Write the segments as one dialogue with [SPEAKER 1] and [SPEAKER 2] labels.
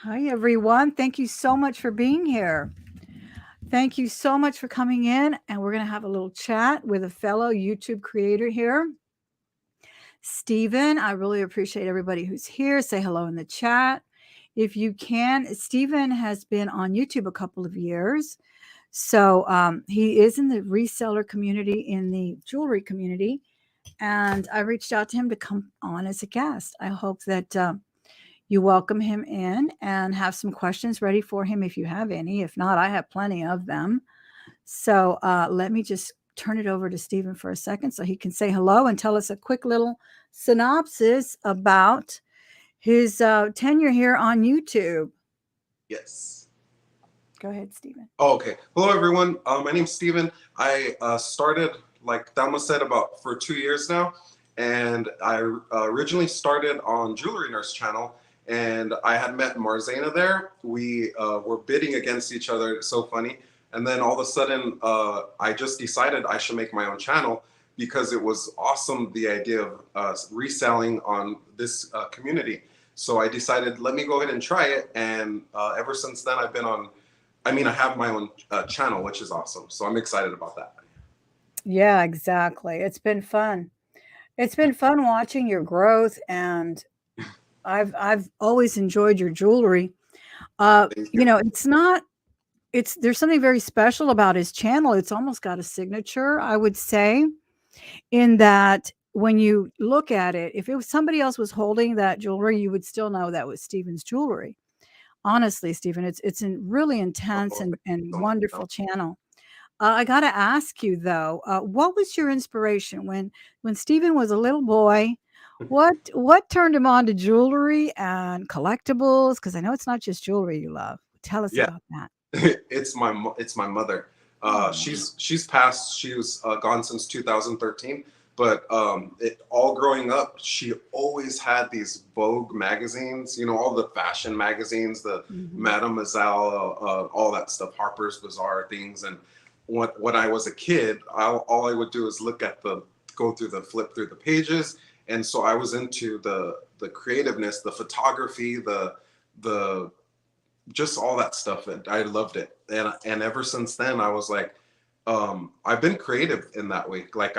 [SPEAKER 1] Hi, everyone. Thank you so much for being here. Thank you so much for coming in. And we're going to have a little chat with a fellow YouTube creator here, Stephen. I really appreciate everybody who's here. Say hello in the chat if you can. Stephen has been on YouTube a couple of years. So he is in the reseller community, in the jewelry community. And I reached out to him to come on as a guest. I hope that you welcome him in and have some questions ready for him if you have any. If not, I have plenty of them. So let me just turn it over to Stephen for a second so he can say hello and tell us a quick little synopsis about his tenure here on YouTube.
[SPEAKER 2] Yes.
[SPEAKER 1] Go ahead, Stephen.
[SPEAKER 2] Oh, okay. Hello, everyone. My name's Steven. I started, like Thelma said, about for 2 years now. And I originally started on Jewelry Nurse channel. And I had met Marzana there. We were bidding against each other. It's so funny. And then all of a sudden, I just decided I should make my own channel because it was awesome, the idea of reselling on this community. So I decided, let me go ahead and try it. And ever since then, I've been on. I have my own channel, which is awesome. So I'm excited about that.
[SPEAKER 1] Yeah, exactly. It's been fun. It's been fun watching your growth, and I've always enjoyed your jewelry.
[SPEAKER 2] Thank you.
[SPEAKER 1] It's not it's there's something very special about his channel. It's almost got a signature, I would say, in that when you look at it, if it was somebody else was holding that jewelry, you would still know that was Stephen's jewelry. Honestly, Stephen, it's a really intense
[SPEAKER 2] Oh, thank
[SPEAKER 1] and
[SPEAKER 2] you so much.
[SPEAKER 1] wonderful channel. I got to ask you though, what was your inspiration when Stephen was a little boy? What turned him on to jewelry and collectibles? Because I know it's not just jewelry you love. Tell us
[SPEAKER 2] Yeah,
[SPEAKER 1] about that.
[SPEAKER 2] it's my mother.
[SPEAKER 1] Oh,
[SPEAKER 2] She's passed. She was gone since 2013. But all growing up, she always had these Vogue magazines. You know, all the fashion magazines, the
[SPEAKER 1] mhm.
[SPEAKER 2] Mademoiselle, all that stuff, Harper's Bazaar things. And when I was a kid, all I would do is go through flip through the pages. And so I was into the creativeness, the photography, the just all that stuff, and I loved it. And ever since then I was like, I've been creative in that way. Like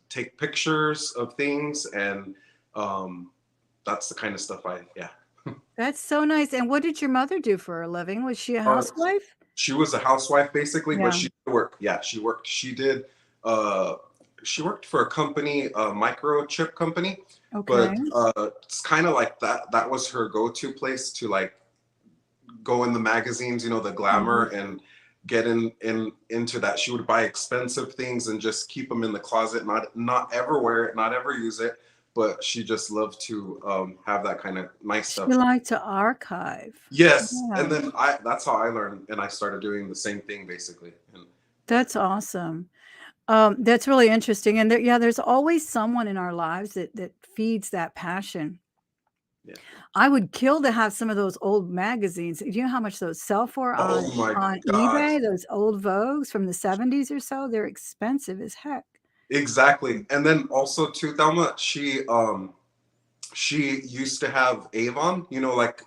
[SPEAKER 2] take pictures of things, and um that's the kind of stuff I yeah.
[SPEAKER 1] That's so nice. And what did your mother do for a living? Was she a
[SPEAKER 2] uh,
[SPEAKER 1] housewife?
[SPEAKER 2] she was a housewife basically, but
[SPEAKER 1] Yeah.
[SPEAKER 2] she did work. Yeah, she worked. Uh she worked for a company, a microchip company.
[SPEAKER 1] Okay.
[SPEAKER 2] But it's kind of like that was her go-to place to like go in the magazines, the glamour,
[SPEAKER 1] Mhm.
[SPEAKER 2] and get into that. She would buy expensive things and just keep them in the closet, not ever wear it, not ever use it. But she just loved to have that kind of nice
[SPEAKER 1] She
[SPEAKER 2] stuff.
[SPEAKER 1] liked to archive.
[SPEAKER 2] Yes,
[SPEAKER 1] Yeah.
[SPEAKER 2] and then that's how I learned, and I started doing the same thing basically. And yeah,
[SPEAKER 1] That's awesome. That's really interesting. And yeah, there's always someone in our lives that feeds that passion.
[SPEAKER 2] yeah.
[SPEAKER 1] I would kill to have some of those old magazines. Do you know how much those sell for
[SPEAKER 2] Oh my
[SPEAKER 1] on
[SPEAKER 2] gosh.
[SPEAKER 1] eBay? Those old Vogues from the 70s or so? They're expensive as heck.
[SPEAKER 2] Exactly. And then also too, Thelma, she used to have Avon, like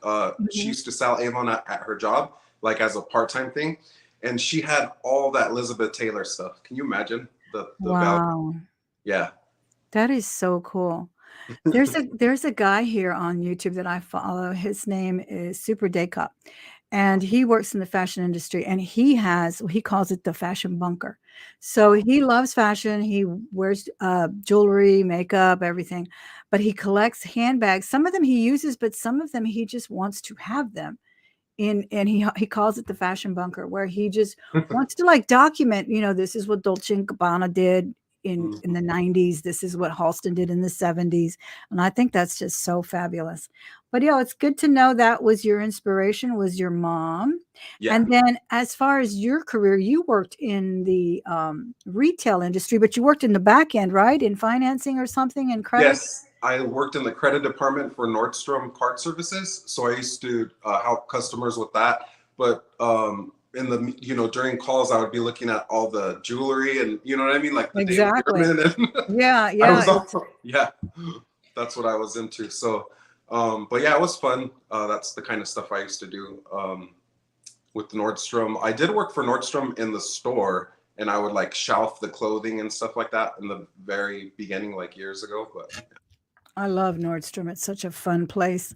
[SPEAKER 2] she
[SPEAKER 1] Mhm.
[SPEAKER 2] used to sell Avon at her job, like as a part-time thing. And she had all that Elizabeth Taylor stuff. Can you imagine the value?
[SPEAKER 1] Wow.
[SPEAKER 2] Yeah.
[SPEAKER 1] That is so cool. There's a guy here on YouTube that I follow. His name is Super Decop, and he works in the fashion industry. And he calls it the fashion bunker. So he loves fashion. He wears jewelry, makeup, everything, but he collects handbags. Some of them he uses, but some of them he just wants to have them. And he calls it the fashion bunker, where he just wants to like document, this is what Dolce and Gabbana did in the 90s. This is what Halston did in the 70s. And I think that's just so fabulous. But it's good to know that was your inspiration, was your mom.
[SPEAKER 2] Yeah.
[SPEAKER 1] And then as far as your career, you worked in the retail industry, but you worked in the back end, right? In financing or something, in credit.
[SPEAKER 2] Yes. I worked in the credit department for Nordstrom card services. So I used to help customers with that. But in the, during calls, I would be looking at all the jewelry and, you know what I mean? Like the David
[SPEAKER 1] Exactly.
[SPEAKER 2] Yurman. And
[SPEAKER 1] Yeah,
[SPEAKER 2] I
[SPEAKER 1] yeah.
[SPEAKER 2] was also, yeah, that's what I was into. So But yeah, it was fun. That's the kind of stuff I used to do with Nordstrom. I did work for Nordstrom in the store, and I would like shelf the clothing and stuff like that in the very beginning, like years ago. But
[SPEAKER 1] I love Nordstrom. It's such a fun place.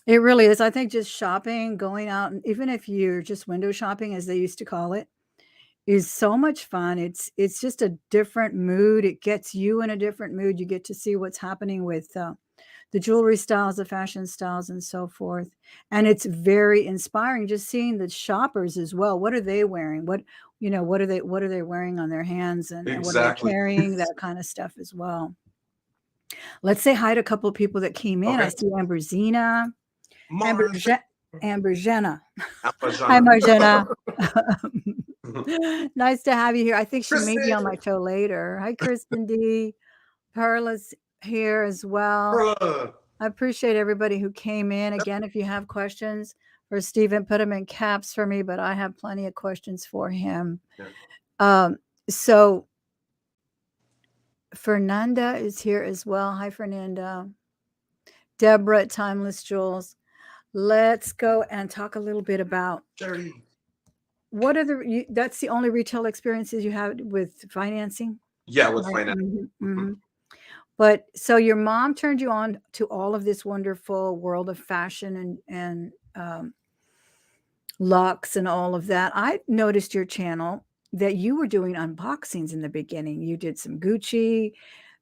[SPEAKER 1] It really is. I think just shopping, going out, and even if you're just window shopping, as they used to call it, is so much fun. It's just a different mood. It gets you in a different mood. You get to see what's happening with the jewelry styles, the fashion styles, and so forth. And it's very inspiring just seeing the shoppers as well. What are they wearing? What are they wearing on their hands, and what are they
[SPEAKER 2] exactly.
[SPEAKER 1] carrying? That kind of stuff as well. Let's say hi to a couple of people that came in. I
[SPEAKER 2] Okay.
[SPEAKER 1] see Amberzina,
[SPEAKER 2] Mars
[SPEAKER 1] Amberje Amberjena. Hi,
[SPEAKER 2] Apajana.
[SPEAKER 1] Marjana. Nice to have you here. I think she may be
[SPEAKER 2] Kristen.
[SPEAKER 1] on my show later. Hi, Kristen D. Perla's here as well.
[SPEAKER 2] Bruh.
[SPEAKER 1] I appreciate everybody who came in. Again, if you have questions for Stephen, put them in caps for me, but I have plenty of questions for him.
[SPEAKER 2] Yeah.
[SPEAKER 1] So Fernanda is here as well. Hi, Fernanda. Deborah at Timeless Jewels. Let's go and talk a little bit about
[SPEAKER 2] Dirty.
[SPEAKER 1] what are that's the only retail experiences you have with financing,
[SPEAKER 2] Yeah, with
[SPEAKER 1] right?
[SPEAKER 2] finance.
[SPEAKER 1] But so your mom turned you on to all of this wonderful world of fashion and luxe and all of that. I noticed your channel that you were doing unboxings in the beginning. You did some Gucci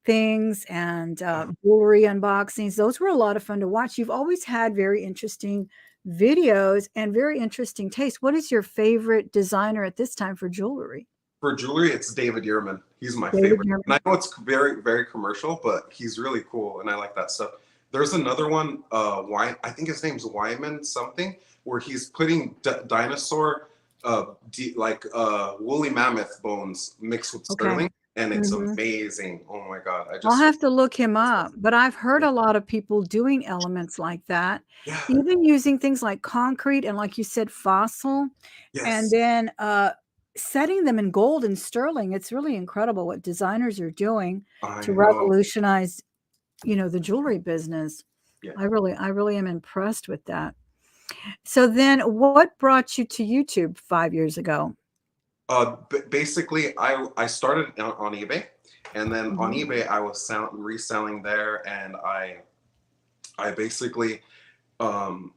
[SPEAKER 1] things and jewelry unboxings. Those were a lot of fun to watch. You've always had very interesting videos and very interesting taste. What is your favorite designer at this time for jewelry?
[SPEAKER 2] For jewelry, it's David Yurman. He's my
[SPEAKER 1] David
[SPEAKER 2] favorite. And I know it's very, very commercial, but he's really cool, and I like that stuff. There's another one, I think his name's Wyman something, where he's putting dinosaur, woolly mammoth bones mixed with
[SPEAKER 1] Okay.
[SPEAKER 2] sterling, and it's
[SPEAKER 1] Mhm.
[SPEAKER 2] amazing. Oh my God!
[SPEAKER 1] I'll have to look him up, but I've heard a lot of people doing elements like that,
[SPEAKER 2] Yeah.
[SPEAKER 1] even using things like concrete and, like you said, fossil, and
[SPEAKER 2] Yes.
[SPEAKER 1] then setting them in gold and sterling. It's really incredible what designers are doing
[SPEAKER 2] I
[SPEAKER 1] to
[SPEAKER 2] know.
[SPEAKER 1] revolutionize, the jewelry business.
[SPEAKER 2] Yeah.
[SPEAKER 1] I really am impressed with that. So then what brought you to YouTube 5 years ago?
[SPEAKER 2] Basically, I started on eBay, and then on
[SPEAKER 1] Mhm.
[SPEAKER 2] eBay I was reselling there, and I basically um,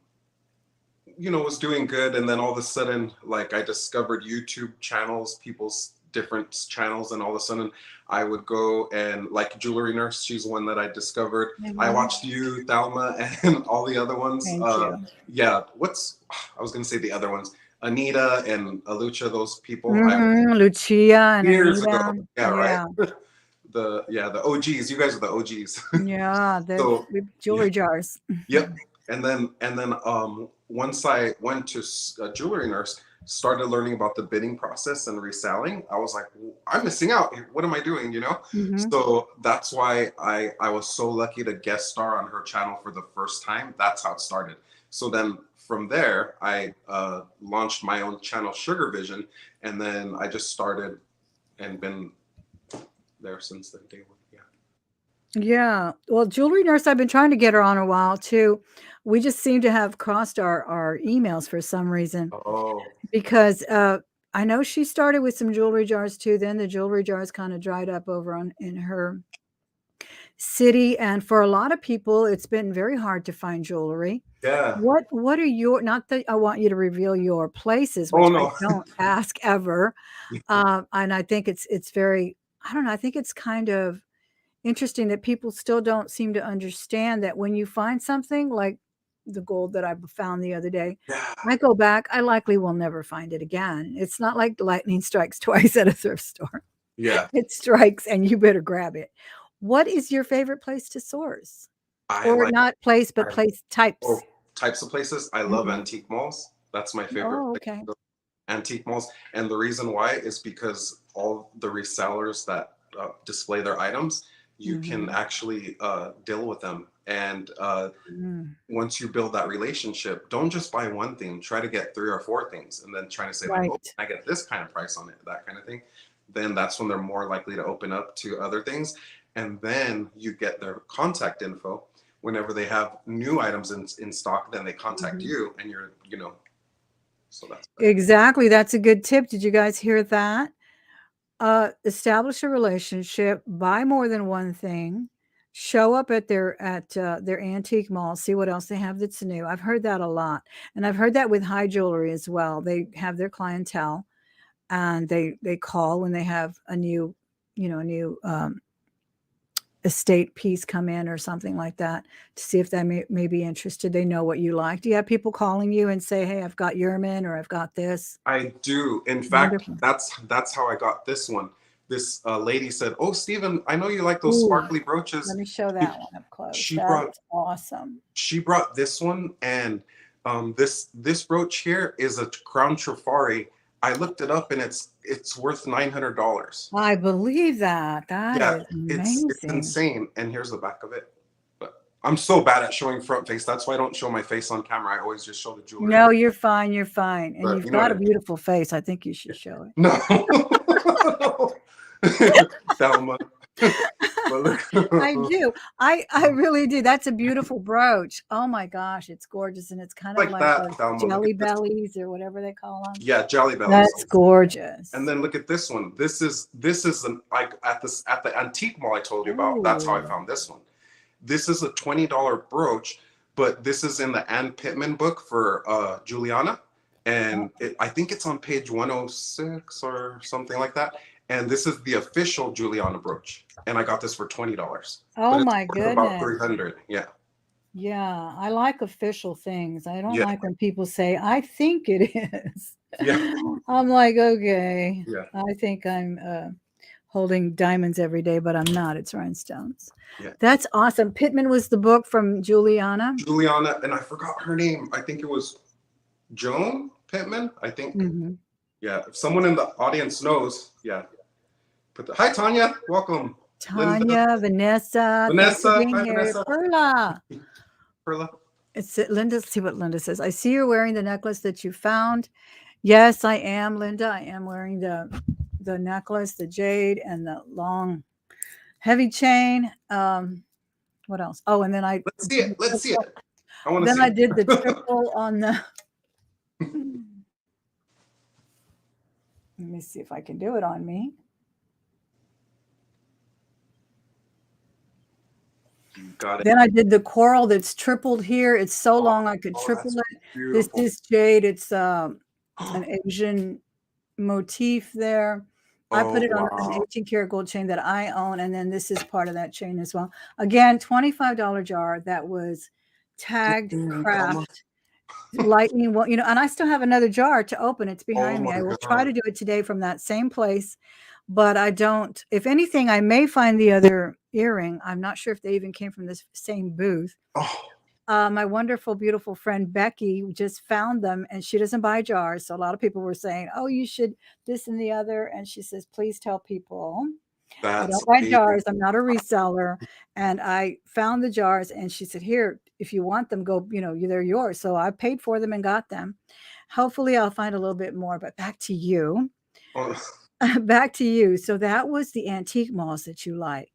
[SPEAKER 2] was doing good, and then all of a sudden, like, I discovered YouTube channels, people's different channels, and all of a sudden I would go and, like, Jewelry Nurse, she's one that I discovered. I
[SPEAKER 1] Mhm.
[SPEAKER 2] watched you, Thelma, and all the other ones.
[SPEAKER 1] Thank you.
[SPEAKER 2] Yeah, I was gonna say the other ones, Anita and Alucha, those people I
[SPEAKER 1] Mhm, Lucia and
[SPEAKER 2] years ago.
[SPEAKER 1] Anita.
[SPEAKER 2] Yeah, right.
[SPEAKER 1] Yeah.
[SPEAKER 2] The OGs. You guys are the OGs.
[SPEAKER 1] Yeah, the
[SPEAKER 2] So yeah,
[SPEAKER 1] jewelry jars.
[SPEAKER 2] yep. And then once I went to Jewelry Nurse, started learning about the bidding process and reselling, I was like, I'm missing out. What am I doing?
[SPEAKER 1] Mhm.
[SPEAKER 2] So that's why I was so lucky to guest star on her channel for the first time. That's how it started. So then from there, I launched my own channel, Sugar Vision, and then I just started and been there since the day one. Yeah.
[SPEAKER 1] Yeah. Well, Jewelry Nurse, I've been trying to get her on a while too. We just seem to have crossed our emails for some reason
[SPEAKER 2] Oh,
[SPEAKER 1] because, I know she started with some jewelry jars too, then the jewelry jars kinda dried up over in her city, and for a lot of people, it's been very hard to find jewelry.
[SPEAKER 2] yeah.
[SPEAKER 1] What are your not that I want you to reveal your places,
[SPEAKER 2] Oh
[SPEAKER 1] which I
[SPEAKER 2] no.
[SPEAKER 1] don't ask ever, and I think it's very I don't know, I think it's kind of interesting that people still don't seem to understand that when you find something like the gold that I found the other day,
[SPEAKER 2] Yeah.
[SPEAKER 1] I go back, I likely will never find it again. It's not like lightning strikes twice at a thrift store.
[SPEAKER 2] Yeah.
[SPEAKER 1] It strikes and you better grab it. What is your favorite place to source?
[SPEAKER 2] I
[SPEAKER 1] Or
[SPEAKER 2] like
[SPEAKER 1] not place, but
[SPEAKER 2] I,
[SPEAKER 1] place
[SPEAKER 2] oh,
[SPEAKER 1] types?
[SPEAKER 2] types of places. I love
[SPEAKER 1] Mhm.
[SPEAKER 2] antique malls. That's my favorite
[SPEAKER 1] Oh,
[SPEAKER 2] place.
[SPEAKER 1] okay.
[SPEAKER 2] Antique malls. And the reason why is because all the resellers that display their items, you can
[SPEAKER 1] Mhm.
[SPEAKER 2] actually deal with them. And
[SPEAKER 1] Mm.
[SPEAKER 2] once you build that relationship, don't just buy one thing. Try to get 3 or 4 things, and then trying to say like, "Oh,
[SPEAKER 1] Right.
[SPEAKER 2] I get this kind of price on it," that kind of thing. Then that's when they're more likely to open up to other things. And then you get their contact info. whenever they have new items in stock, then they contact
[SPEAKER 1] Mhm.
[SPEAKER 2] you, and you're, so that's good.
[SPEAKER 1] Exactly. That's a good tip. Did you guys hear that? Establish a relationship, buy more than one thing, show up at their antique mall, see what else they have that's new. I've heard that a lot, and I've heard that with high jewelry as well. They have their clientele, and they call when they have a new, a new estate piece come in or something like that to see if they may be interested. They know what you like. Do you have people calling you and say, "Hey, I've got Yerman," or "I've got this"?
[SPEAKER 2] I do. In fact,
[SPEAKER 1] Wonderful.
[SPEAKER 2] that's how I got this one. This lady said, "Oh, Stephen, I know you like those
[SPEAKER 1] Ooh,
[SPEAKER 2] sparkly
[SPEAKER 1] let
[SPEAKER 2] brooches."
[SPEAKER 1] me show that one up close.
[SPEAKER 2] She
[SPEAKER 1] That
[SPEAKER 2] brought
[SPEAKER 1] is awesome.
[SPEAKER 2] she brought this one, and this brooch here is a crown trifari. I looked it up, and it's worth $900.
[SPEAKER 1] I believe that. That
[SPEAKER 2] Yeah,
[SPEAKER 1] is
[SPEAKER 2] it's
[SPEAKER 1] amazing.
[SPEAKER 2] insane. And here's the back of it. But I'm so bad at showing front face. That's why I don't show my face on camera. I always just show the jewelry.
[SPEAKER 1] No, you're fine. You're fine. And
[SPEAKER 2] But
[SPEAKER 1] you've
[SPEAKER 2] you know what
[SPEAKER 1] got
[SPEAKER 2] I
[SPEAKER 1] a
[SPEAKER 2] mean.
[SPEAKER 1] beautiful face. I think you should show it.
[SPEAKER 2] No. Thelma. But look.
[SPEAKER 1] I do. I really do. That's a beautiful brooch. Oh my gosh, it's gorgeous. And it's kind of
[SPEAKER 2] Like
[SPEAKER 1] like
[SPEAKER 2] that,
[SPEAKER 1] those
[SPEAKER 2] Thelma. Look
[SPEAKER 1] jelly
[SPEAKER 2] at this.
[SPEAKER 1] bellies or whatever they call them.
[SPEAKER 2] Yeah, jelly bellies.
[SPEAKER 1] That's gorgeous.
[SPEAKER 2] And then look at this one. This is like at the antique mall I told you about. That's how I
[SPEAKER 1] Ooh.
[SPEAKER 2] found this one. This is a $20 brooch, but this is in the Ann Pittman book for Juliana. And I think it's on page 106 or something like that. And this is the official Juliana brooch. And I got this for $20.
[SPEAKER 1] Oh
[SPEAKER 2] But it's
[SPEAKER 1] my
[SPEAKER 2] worth about
[SPEAKER 1] goodness.
[SPEAKER 2] $300. Yeah.
[SPEAKER 1] Yeah, I like official things. I don't
[SPEAKER 2] Yeah.
[SPEAKER 1] like when people say, "I think it is."
[SPEAKER 2] Yeah.
[SPEAKER 1] I'm like, "Okay,
[SPEAKER 2] Yeah.
[SPEAKER 1] I think I'm holding diamonds every day, but I'm not. It's rhinestones."
[SPEAKER 2] Yeah.
[SPEAKER 1] That's awesome. Pittman was the book from Juliana.
[SPEAKER 2] Juliana, and I forgot her name. I think it was Joan Pittman, I think.
[SPEAKER 1] Mhm.
[SPEAKER 2] Yeah. If someone in the audience knows, yeah. Hi, Tanya. Welcome. Linda.
[SPEAKER 1] Tanya, Vanessa, thanks for
[SPEAKER 2] Vanessa.
[SPEAKER 1] being
[SPEAKER 2] Hi,
[SPEAKER 1] here.
[SPEAKER 2] Vanessa.
[SPEAKER 1] Perla.
[SPEAKER 2] Perla.
[SPEAKER 1] It's Linda. Let's see what Linda says. I see you're wearing the necklace that you found. Yes, I am, Linda. I am wearing the necklace, the jade, and the long, heavy chain. What else? Oh, and then I
[SPEAKER 2] Let's see it. Let's see it. I want to
[SPEAKER 1] then
[SPEAKER 2] see
[SPEAKER 1] I
[SPEAKER 2] it.
[SPEAKER 1] did the triple on the. Let me see if I can do it on me.
[SPEAKER 2] Got it.
[SPEAKER 1] Then I did the coral that's tripled here. It's so
[SPEAKER 2] Oh,
[SPEAKER 1] long I could triple
[SPEAKER 2] that's
[SPEAKER 1] it. This
[SPEAKER 2] beautiful.
[SPEAKER 1] is jade. It's an Asian motif there. I put
[SPEAKER 2] Oh,
[SPEAKER 1] it on an
[SPEAKER 2] wow.
[SPEAKER 1] 18 karat gold chain that I own, and then this is part of that chain as well. Again, $25 jar that was tagged
[SPEAKER 2] Thelma.
[SPEAKER 1] craft lightning. Well, and I still have another jar to open. It's
[SPEAKER 2] Oh,
[SPEAKER 1] behind me.
[SPEAKER 2] my
[SPEAKER 1] I will try to
[SPEAKER 2] God.
[SPEAKER 1] do it today from that same place, but I don't. If anything, I may find the other earring. I'm not sure if they even came from this same booth.
[SPEAKER 2] Oh,
[SPEAKER 1] My wonderful, beautiful friend Becky just found them, and she doesn't buy jars. So a lot of people were saying, "Oh, you should this and the other," and she says, "Please tell people I
[SPEAKER 2] that's
[SPEAKER 1] don't buy
[SPEAKER 2] amazing.
[SPEAKER 1] jars. I'm not a reseller." And I found the jars, and she said, "Here, if you want them, go. They're yours." So I paid for them and got them. Hopefully, I'll find a little bit more. But back to you.
[SPEAKER 2] Oh,
[SPEAKER 1] Back to you. So that was the antique malls that you like.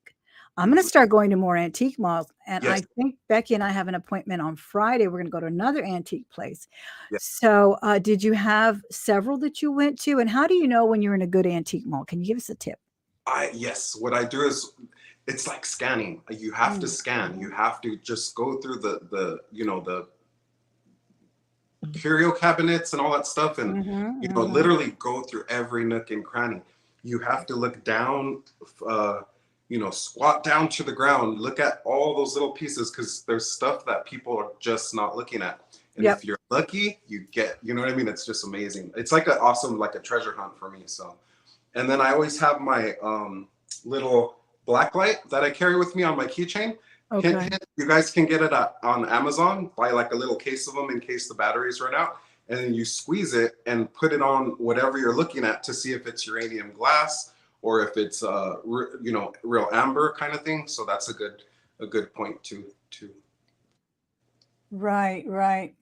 [SPEAKER 1] I'm going to start going to more antique malls. And
[SPEAKER 2] yes.
[SPEAKER 1] I think Becky and I have an appointment on Friday. We're going to go to another antique place.
[SPEAKER 2] Yes.
[SPEAKER 1] So did you have several that you went to? And how do you know when you're in a good antique mall? Can you give us a tip?
[SPEAKER 2] Yes. What I do is it's like scanning. You have to scan. You have to just go through the curio cabinets and all that stuff, and literally go through every nook and cranny. You have to look down, squat down to the ground, look at all those little pieces, because there's stuff that people are just not looking at. And if you're lucky, you get, you know what I mean? It's just amazing. It's like an awesome, like a treasure hunt for me. So, and then I always have my little black light that I carry with me on my keychain.
[SPEAKER 1] Okay.
[SPEAKER 2] You guys can get it on Amazon, buy like a little case of them in case the batteries run out, and then you squeeze it and put it on whatever you're looking at to see if it's uranium glass or if it's real amber kind of thing. So that's a good point to.
[SPEAKER 1] Right.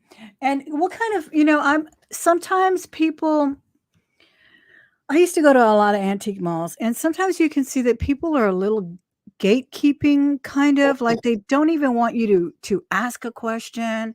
[SPEAKER 1] And what kind of, sometimes people, I used to go to a lot of antique malls, and sometimes you can see that people are a little gatekeeping kind of, like,
[SPEAKER 2] Oh,
[SPEAKER 1] they don't even want you to ask a question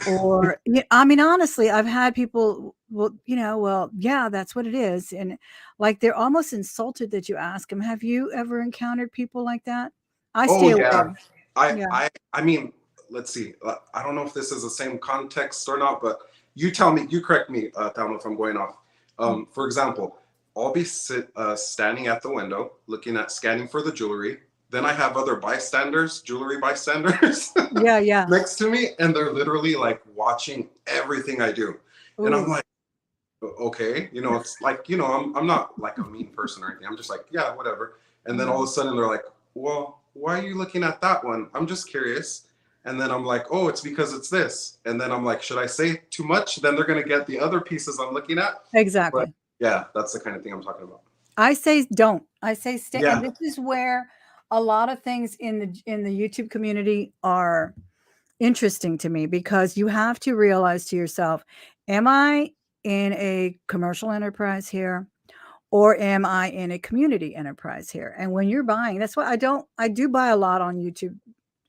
[SPEAKER 1] or yeah, I mean, honestly, I've had people, well, well, yeah, that's what it is, and, like, they're almost insulted that you ask them. Have you ever encountered people like that? I
[SPEAKER 2] oh
[SPEAKER 1] stay
[SPEAKER 2] yeah.
[SPEAKER 1] away.
[SPEAKER 2] I
[SPEAKER 1] Yeah.
[SPEAKER 2] I I mean, let's see. I don't know if this is the same context or not, but you tell me. You correct me, Thelma, if I'm going off.
[SPEAKER 1] Mm.
[SPEAKER 2] For example, I'll be standing at the window, looking at scanning for the jewelry. Then I have other bystanders, jewelry bystanders,
[SPEAKER 1] Yeah, yeah.
[SPEAKER 2] next to me, and they're literally like watching everything I do. And I'm
[SPEAKER 1] Ooh.
[SPEAKER 2] like, okay, it's like, I'm not like a mean person or anything. I'm just like, yeah, whatever. And then all of
[SPEAKER 1] Mhm.
[SPEAKER 2] a sudden they're like, well, why are you looking at that one? I'm just curious. And then I'm like, oh, it's because it's this. And then I'm like, should I say too much? Then they're gonna get the other pieces I'm looking at. But
[SPEAKER 1] Exactly.
[SPEAKER 2] yeah, that's the kind of thing I'm talking about.
[SPEAKER 1] I say don't. I say stay, and
[SPEAKER 2] Yeah.
[SPEAKER 1] this is where a lot of things in the YouTube community are interesting to me because you have to realize to yourself, am I in a commercial enterprise here or am I in a community enterprise here? And when you're buying, that's why I do buy a lot on YouTube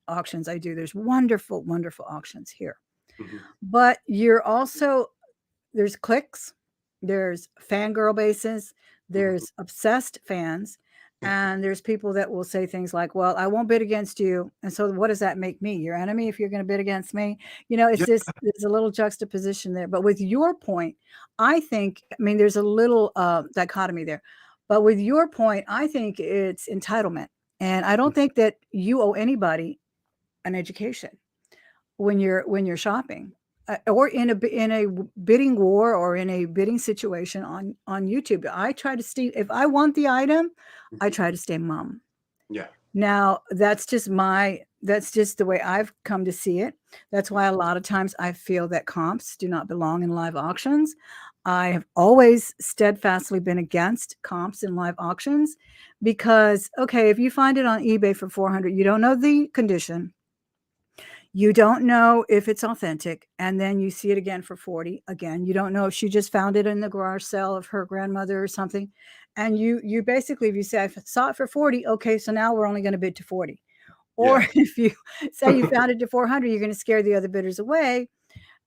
[SPEAKER 1] auctions. I do. There's wonderful, wonderful auctions here.
[SPEAKER 2] Mhm.
[SPEAKER 1] But you're also there's clicks, there's fangirl bases,
[SPEAKER 2] Mhm.
[SPEAKER 1] there's obsessed fans, and there's people that will say things like, "Well, I won't bid against you." And so what does that make me? Your enemy if you're going to bid against me? It's
[SPEAKER 2] Yeah.
[SPEAKER 1] this there's a little juxtaposition there. But with your point, I think I mean there's a little dichotomy there. But with your point, I think it's entitlement. And I don't think that you owe anybody an education when you're shopping or in a bidding war or in a bidding situation on YouTube. I try to stay if I want the item, I
[SPEAKER 2] Mhm.
[SPEAKER 1] try to stay mum.
[SPEAKER 2] Yeah.
[SPEAKER 1] Now, that's just the way I've come to see it. That's why a lot of times I feel that comps do not belong in live auctions. I have always steadfastly been against comps in live auctions because okay, if you find it on eBay for 400, you don't know the condition, you don't know if it's authentic, and then you see it again for 40. Again, you don't know if she just found it in the garage sale of her grandmother or something. And you basically, if you say, "I saw it for 40," okay, so now we're only gonna bid to 40. Or
[SPEAKER 2] Yeah.
[SPEAKER 1] if you say you found it to 400, you're gonna scare the other bidders away,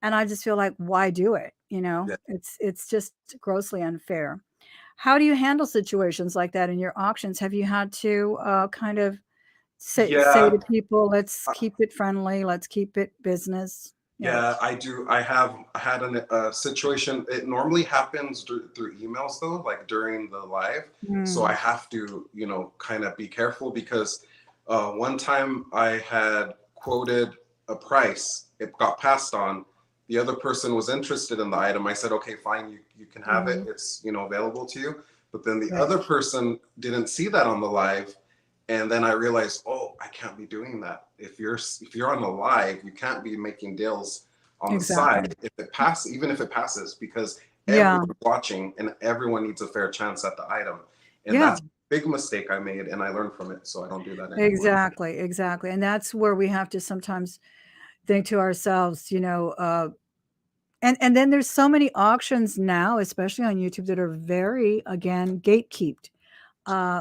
[SPEAKER 1] and I just feel like, why do it?
[SPEAKER 2] Yeah.
[SPEAKER 1] It's just grossly unfair. How do you handle situations like that in your auctions? Have you had to, kind of say
[SPEAKER 2] Yeah.
[SPEAKER 1] to people, "Let's keep it friendly, let's keep it business." Yeah.
[SPEAKER 2] Yeah, I do. I have had a situation. It normally happens through emails though, like during the live. So I
[SPEAKER 1] Mm,
[SPEAKER 2] have to, kind of be careful because one time I had quoted a price. It got passed on. The other person was interested in the item. I said, okay, fine, you can have it.
[SPEAKER 1] mhm,
[SPEAKER 2] It's, available to you. But then the
[SPEAKER 1] right.
[SPEAKER 2] other person didn't see that on the live, and then I realized, oh, I can't be doing that. If you're on the live, you can't be making deals on the
[SPEAKER 1] Exactly.
[SPEAKER 2] side if it passes, even if it passes, because
[SPEAKER 1] Yeah.
[SPEAKER 2] everyone's watching and everyone needs a fair chance at the item. And
[SPEAKER 1] Yeah.
[SPEAKER 2] that's a big mistake I made, and I learned from it, so I don't do that anymore.
[SPEAKER 1] Exactly, exactly, and that's where we have to sometimes think to ourselves, and then there's so many auctions now, especially on YouTube, that are very, again, gatekeeped,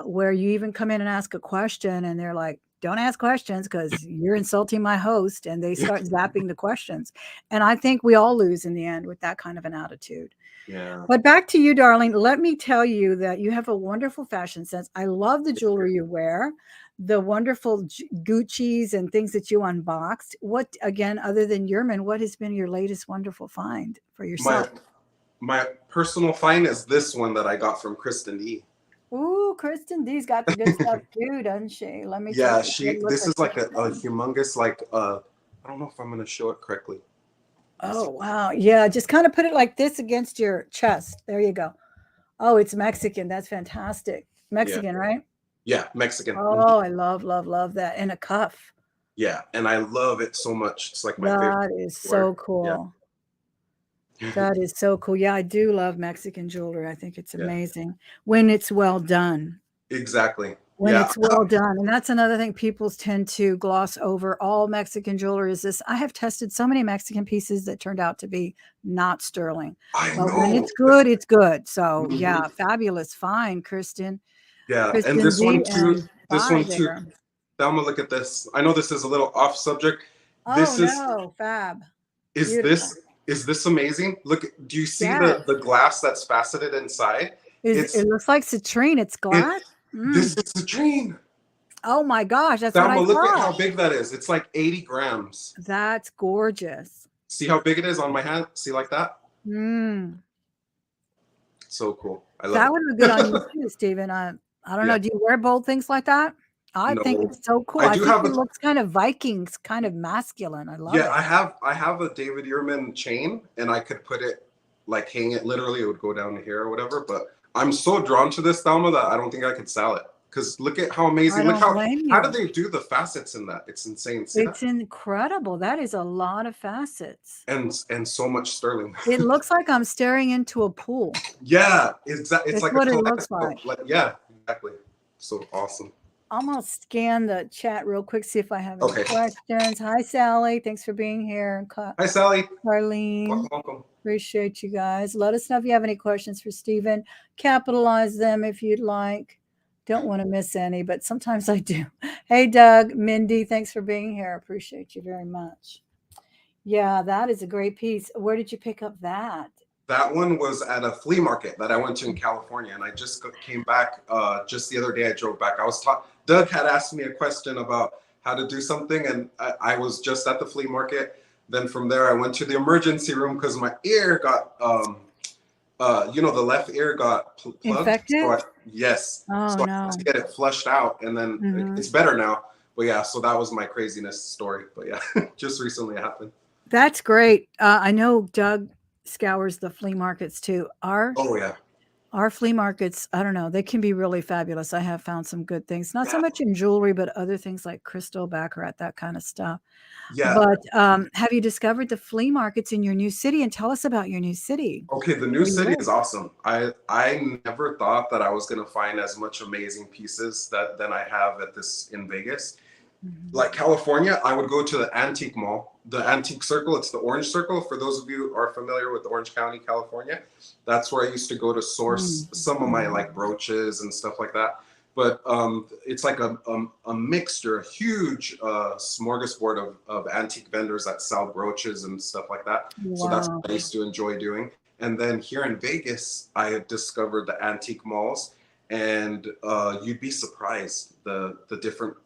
[SPEAKER 1] where you even come in and ask a question, and they're like, "Don't ask questions because you're insulting my host," and they
[SPEAKER 2] Yeah,
[SPEAKER 1] start zapping the questions, and I think we all lose in the end with that kind of an attitude.
[SPEAKER 2] yeah.
[SPEAKER 1] But back to you, darling. Let me tell you that you have a wonderful fashion sense. I love the
[SPEAKER 2] Thank you.
[SPEAKER 1] jewelry you wear, the wonderful Gucci's and things that you unboxed. What, again, other than Yerman, what has been your latest wonderful find for
[SPEAKER 2] My
[SPEAKER 1] yourself?
[SPEAKER 2] my personal find is this one that I got from Kristen D.
[SPEAKER 1] Ooh, Kristen D's got the good stuff too, doesn't she? Let me take
[SPEAKER 2] Yeah,
[SPEAKER 1] a good
[SPEAKER 2] she.
[SPEAKER 1] look
[SPEAKER 2] This
[SPEAKER 1] at
[SPEAKER 2] is like
[SPEAKER 1] this
[SPEAKER 2] a
[SPEAKER 1] thing.
[SPEAKER 2] humongous, like I don't know if I'm gonna show it correctly.
[SPEAKER 1] Oh, wow. Yeah, just kind of put it like this against your chest. There you go. Oh, it's Mexican. That's fantastic.
[SPEAKER 2] Yeah,
[SPEAKER 1] Mexican, right?
[SPEAKER 2] yeah, Mexican. Mhm.
[SPEAKER 1] Oh, I love, love, love that. And a cuff.
[SPEAKER 2] Yeah, and I love it so much. It's like my favorite
[SPEAKER 1] That is
[SPEAKER 2] to wear.
[SPEAKER 1] so
[SPEAKER 2] Yeah.
[SPEAKER 1] cool. That is so cool. Yeah, I do love Mexican jewelry. I think it's
[SPEAKER 2] Yeah,
[SPEAKER 1] amazing when it's well done.
[SPEAKER 2] exactly.
[SPEAKER 1] When
[SPEAKER 2] Yeah.
[SPEAKER 1] it's well done. And that's another thing people tend to gloss over. All Mexican jewelry is this. I have tested so many Mexican pieces that turned out to be not sterling.
[SPEAKER 2] I
[SPEAKER 1] But when
[SPEAKER 2] know.
[SPEAKER 1] it's good, it's good. So yeah,
[SPEAKER 2] Mhm.
[SPEAKER 1] fabulous. Fine, Kristen.
[SPEAKER 2] Yeah, and
[SPEAKER 1] Kristen D and
[SPEAKER 2] this
[SPEAKER 1] bye
[SPEAKER 2] one too.
[SPEAKER 1] there.
[SPEAKER 2] Thelma, look at this. I know this is a little off subject.
[SPEAKER 1] Oh
[SPEAKER 2] This is
[SPEAKER 1] no, fab.
[SPEAKER 2] is
[SPEAKER 1] Beautiful.
[SPEAKER 2] this is this amazing? Look, do you see
[SPEAKER 1] Yes.
[SPEAKER 2] the glass that's faceted inside?
[SPEAKER 1] It
[SPEAKER 2] It's
[SPEAKER 1] looks like citrine. It's
[SPEAKER 2] it.
[SPEAKER 1] glass.
[SPEAKER 2] This
[SPEAKER 1] Mm.
[SPEAKER 2] is the dream.
[SPEAKER 1] Oh my gosh, that's what
[SPEAKER 2] Thelma,
[SPEAKER 1] I
[SPEAKER 2] look at how
[SPEAKER 1] thought.
[SPEAKER 2] big that is. It's like 80 grams.
[SPEAKER 1] That's gorgeous.
[SPEAKER 2] See how big it is on my hand? See like that?
[SPEAKER 1] Mm.
[SPEAKER 2] So cool. I love
[SPEAKER 1] That would look good on you
[SPEAKER 2] it.
[SPEAKER 1] too, Stephen. I don't
[SPEAKER 2] Yeah.
[SPEAKER 1] know. Do you wear bold things like that? I think
[SPEAKER 2] No.
[SPEAKER 1] it's so cool.
[SPEAKER 2] I
[SPEAKER 1] I
[SPEAKER 2] do
[SPEAKER 1] think
[SPEAKER 2] have
[SPEAKER 1] it
[SPEAKER 2] a
[SPEAKER 1] looks kind of Vikings, kind of masculine. I love
[SPEAKER 2] yeah,
[SPEAKER 1] it.
[SPEAKER 2] I have a David Ehrman chain and I could put it like hang it literally, it would go down to here or whatever. But I'm so drawn to this Thelma that I don't think I could sell it. Because look at how
[SPEAKER 1] I
[SPEAKER 2] amazing. Look
[SPEAKER 1] don't blame
[SPEAKER 2] how did
[SPEAKER 1] you.
[SPEAKER 2] they do the facets in that? It's insane. See that?
[SPEAKER 1] It's incredible. That is a lot of facets.
[SPEAKER 2] And so much sterling.
[SPEAKER 1] It looks like I'm staring into a pool.
[SPEAKER 2] Yeah, it's
[SPEAKER 1] It's
[SPEAKER 2] like a
[SPEAKER 1] what it looks like.
[SPEAKER 2] kaleidoscope. Like yeah, exactly. So awesome.
[SPEAKER 1] I'm gonna scan the chat real quick, see if I have any
[SPEAKER 2] Okay.
[SPEAKER 1] questions. Hi, Sally. Thanks for being here.
[SPEAKER 2] Hi Sally.
[SPEAKER 1] Carlene.
[SPEAKER 2] Welcome.
[SPEAKER 1] Appreciate you guys. Let us know if you have any questions for Stephen. Capitalize them if you'd like. Don't want to miss any, but sometimes I do. Hey, Doug, Mindy, thanks for being here. Appreciate you very much. Yeah, that is a great piece. Where did you pick up that?
[SPEAKER 2] That one was at a flea market that I went to in California, and I just came back just the other day. I drove back. I was taught. Doug had asked me a question about how to do something, and I was just at the flea market. Then from there, I went to the emergency room because my ear got, the left ear got plugged.
[SPEAKER 1] Infected?
[SPEAKER 2] Yes.
[SPEAKER 1] Oh,
[SPEAKER 2] So I
[SPEAKER 1] no.
[SPEAKER 2] had to get it flushed out, and then it's better now. But yeah, so that was my craziness story. But yeah, just recently it happened.
[SPEAKER 1] That's great. I know Doug scours the flea markets too.
[SPEAKER 2] Oh yeah.
[SPEAKER 1] Our flea markets, I don't know, they can be really fabulous. I have found some good things, not so
[SPEAKER 2] Yeah.
[SPEAKER 1] much in jewelry, but other things like crystal, baccarat, that kind of stuff.
[SPEAKER 2] Yeah.
[SPEAKER 1] But have you discovered the flea markets in your new city? And tell us about your new city.
[SPEAKER 2] Okay, the new city is awesome. I never thought that I was gonna find as much amazing pieces than I have at this in Vegas. Like California, I would go to the antique mall, the antique circle. It's the orange circle. For those of you who are familiar with Orange County, California, that's where I used to go to source some of my like brooches and stuff like that. But it's like a mixture, a huge smorgasbord of antique vendors that sell brooches and stuff like that.
[SPEAKER 1] Wow.
[SPEAKER 2] So that's what I used to enjoy doing. And then here in Vegas, I had discovered the antique malls, and you'd be surprised the different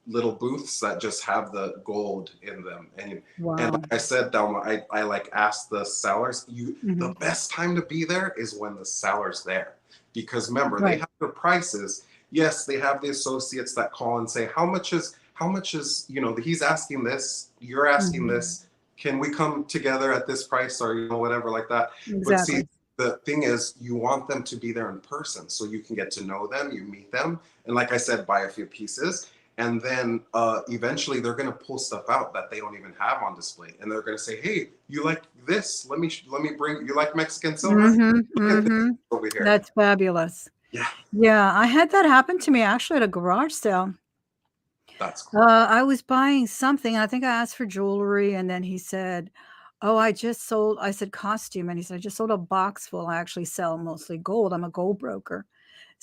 [SPEAKER 2] little booths that just have the gold in them. And like I said, Thelma, I like asked the sellers, the best time to be there is when the seller's there. Because remember, they have the prices. Yes, they have the associates that call and say, how much is, he's asking this, you're asking this. Can we come together at this price or, whatever like that.
[SPEAKER 1] Exactly.
[SPEAKER 2] But see, the thing is, you want them to be there in person so you can get to know them, you meet them. And like I said, buy a few pieces. And then eventually they're going to pull stuff out that they don't even have on display. And they're going to say, hey, you like this? Let me bring, you like Mexican silver? Over here.
[SPEAKER 1] That's fabulous.
[SPEAKER 2] Yeah.
[SPEAKER 1] Yeah. I had that happen to me actually at a garage sale.
[SPEAKER 2] That's cool.
[SPEAKER 1] I was buying something. I think I asked for jewelry. And then he said, oh, I said costume. And he said, I just sold a box full. I actually sell mostly gold. I'm a gold broker.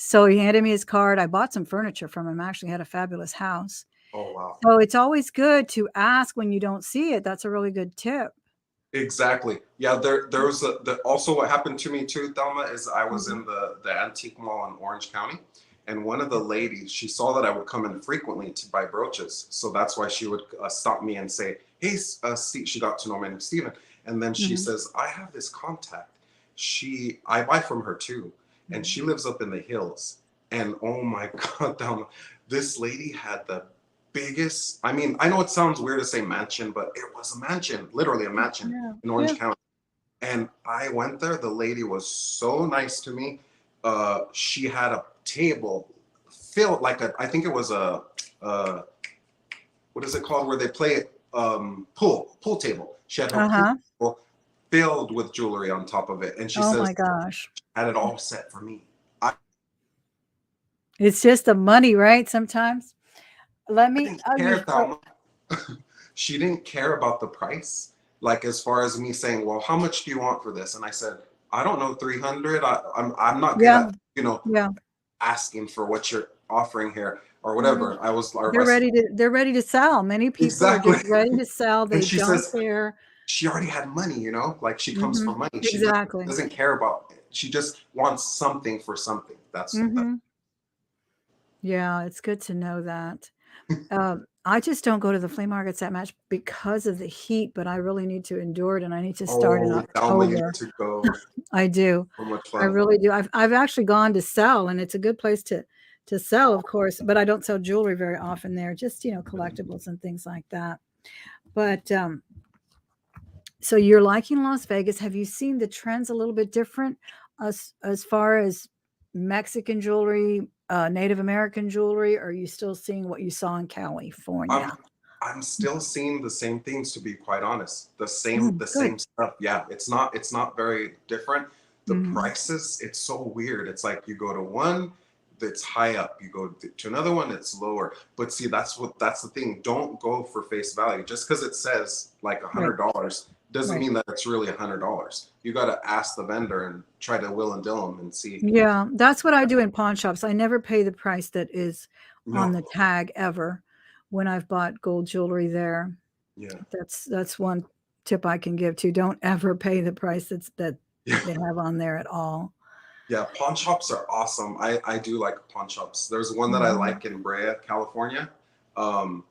[SPEAKER 1] So he handed me his card. I bought some furniture from him. Actually had a fabulous house.
[SPEAKER 2] Oh, wow.
[SPEAKER 1] So it's always good to ask when you don't see it. That's a really good tip.
[SPEAKER 2] Exactly. Yeah. There was also what happened to me too, Thelma, is I was in the antique mall in Orange County. And one of the ladies, she saw that I would come in frequently to buy brooches. So that's why she would stop me and say, hey, Steve, she got to know my name, Steven. And then she says, I have this contact. I buy from her too. And she lives up in the hills. And oh my God, Thelma, this lady had the biggest, I mean, I know it sounds weird to say mansion, but it was a mansion, literally a mansion in Orange County. And I went there. The lady was so nice to me. She had a table filled I think it was a what is it called where they play pool table. She had her pool table filled with jewelry on top of it, and she says,
[SPEAKER 1] my gosh,
[SPEAKER 2] had it all set for me.
[SPEAKER 1] It's just the money, right? Sometimes.
[SPEAKER 2] She didn't care about the price, like as far as me saying, well, how much do you want for this? And I said, I don't know, 300. I'm not good at asking for what offering here or
[SPEAKER 1] Mhm.
[SPEAKER 2] whatever. Or my,
[SPEAKER 1] They're ready to sell. Many people are
[SPEAKER 2] exactly.
[SPEAKER 1] just ready to sell.
[SPEAKER 2] And
[SPEAKER 1] They
[SPEAKER 2] she
[SPEAKER 1] don't
[SPEAKER 2] says
[SPEAKER 1] care.
[SPEAKER 2] she already had money, you know, like she comes
[SPEAKER 1] Mhm.
[SPEAKER 2] from money. She
[SPEAKER 1] Exactly.
[SPEAKER 2] doesn't care about it. She just wants something for something. That's
[SPEAKER 1] Mhm. Yeah, it's good to know that. I just don't go to the flea markets that much because of the heat, but I really need to endure it, and I need to start in
[SPEAKER 2] oh, Thelma, you
[SPEAKER 1] October.
[SPEAKER 2] need to go.
[SPEAKER 1] I do.
[SPEAKER 2] So much
[SPEAKER 1] I
[SPEAKER 2] fun.
[SPEAKER 1] really do. I've actually gone to sell, and it's a good place to sell, of course, but I don't sell jewelry very often there, just, collectibles and things like that. But, so you're liking Las Vegas. Have you seen the trends a little bit different as far as Mexican jewelry, Native American jewelry? Or are you still seeing what you saw in California?
[SPEAKER 2] I'm I'm still seeing the same things, to be quite honest. The
[SPEAKER 1] Good.
[SPEAKER 2] same stuff. Yeah, it's not very different. The
[SPEAKER 1] Mhm.
[SPEAKER 2] prices, it's so weird. It's like you go to one that's high up, you go to another one that's lower. But see, that's the thing. Don't go for face value. Just because it says like a
[SPEAKER 1] Right.
[SPEAKER 2] hundred dollars doesn't
[SPEAKER 1] Right.
[SPEAKER 2] mean that it's really $100. You got to ask the vendor and try to will and deal them and see.
[SPEAKER 1] Yeah, that's what I do in pawn shops. I never pay the price that is on
[SPEAKER 2] No,
[SPEAKER 1] the tag ever when I've bought gold jewelry there.
[SPEAKER 2] yeah,
[SPEAKER 1] That's one tip I can give to. Don't ever pay the price that
[SPEAKER 2] yeah.
[SPEAKER 1] they have on there at all.
[SPEAKER 2] Yeah, pawn shops are awesome. I do like pawn shops. There's one that I
[SPEAKER 1] Mhm.
[SPEAKER 2] like in Brea, California, um,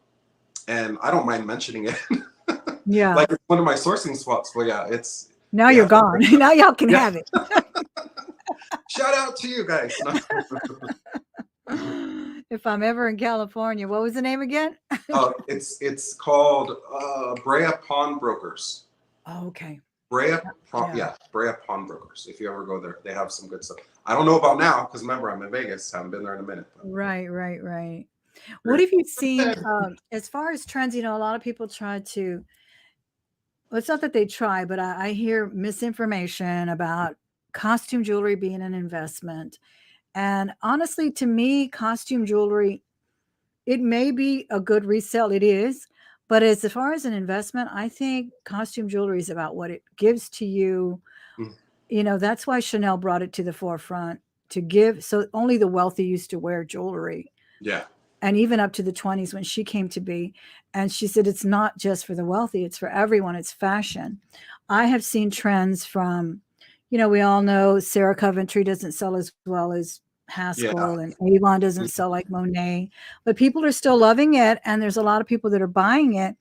[SPEAKER 2] and I don't mind mentioning it.
[SPEAKER 1] Yeah.
[SPEAKER 2] Like it's one of my sourcing spots. But yeah, it's
[SPEAKER 1] Now
[SPEAKER 2] they
[SPEAKER 1] you're
[SPEAKER 2] have
[SPEAKER 1] gone. Now y'all can
[SPEAKER 2] yeah.
[SPEAKER 1] have it.
[SPEAKER 2] Shout out to you guys. No.
[SPEAKER 1] If I'm ever in California, what was the name again?
[SPEAKER 2] It's called Brea Pawnbrokers.
[SPEAKER 1] Oh, okay. Yeah.
[SPEAKER 2] Yeah, Brea Pawnbrokers. If you ever go there, they have some good stuff. I don't know about now because remember I'm in Vegas. Haven't been there in a minute.
[SPEAKER 1] Right, right, right. What
[SPEAKER 2] But
[SPEAKER 1] have you seen, as far as trends? A lot of people try to, well, it's not that they try, but I hear misinformation about costume jewelry being an investment. And honestly, to me, costume jewelry, it may be a good resale. It is. But as far as an investment, I think costume jewelry is about what it gives to you.
[SPEAKER 2] mm,
[SPEAKER 1] That's why Chanel brought it to the forefront to give. So only the wealthy used to wear jewelry,
[SPEAKER 2] yeah,
[SPEAKER 1] and even up to the 20s when she came to be. And she said, it's not just for the wealthy, it's for everyone. It's fashion. I have seen trends from, we all know Sarah Coventry doesn't sell as well as
[SPEAKER 2] yeah.
[SPEAKER 1] Haskell, and Avon doesn't sell like Monet, but people are still loving it. And there's a lot of people that are buying it.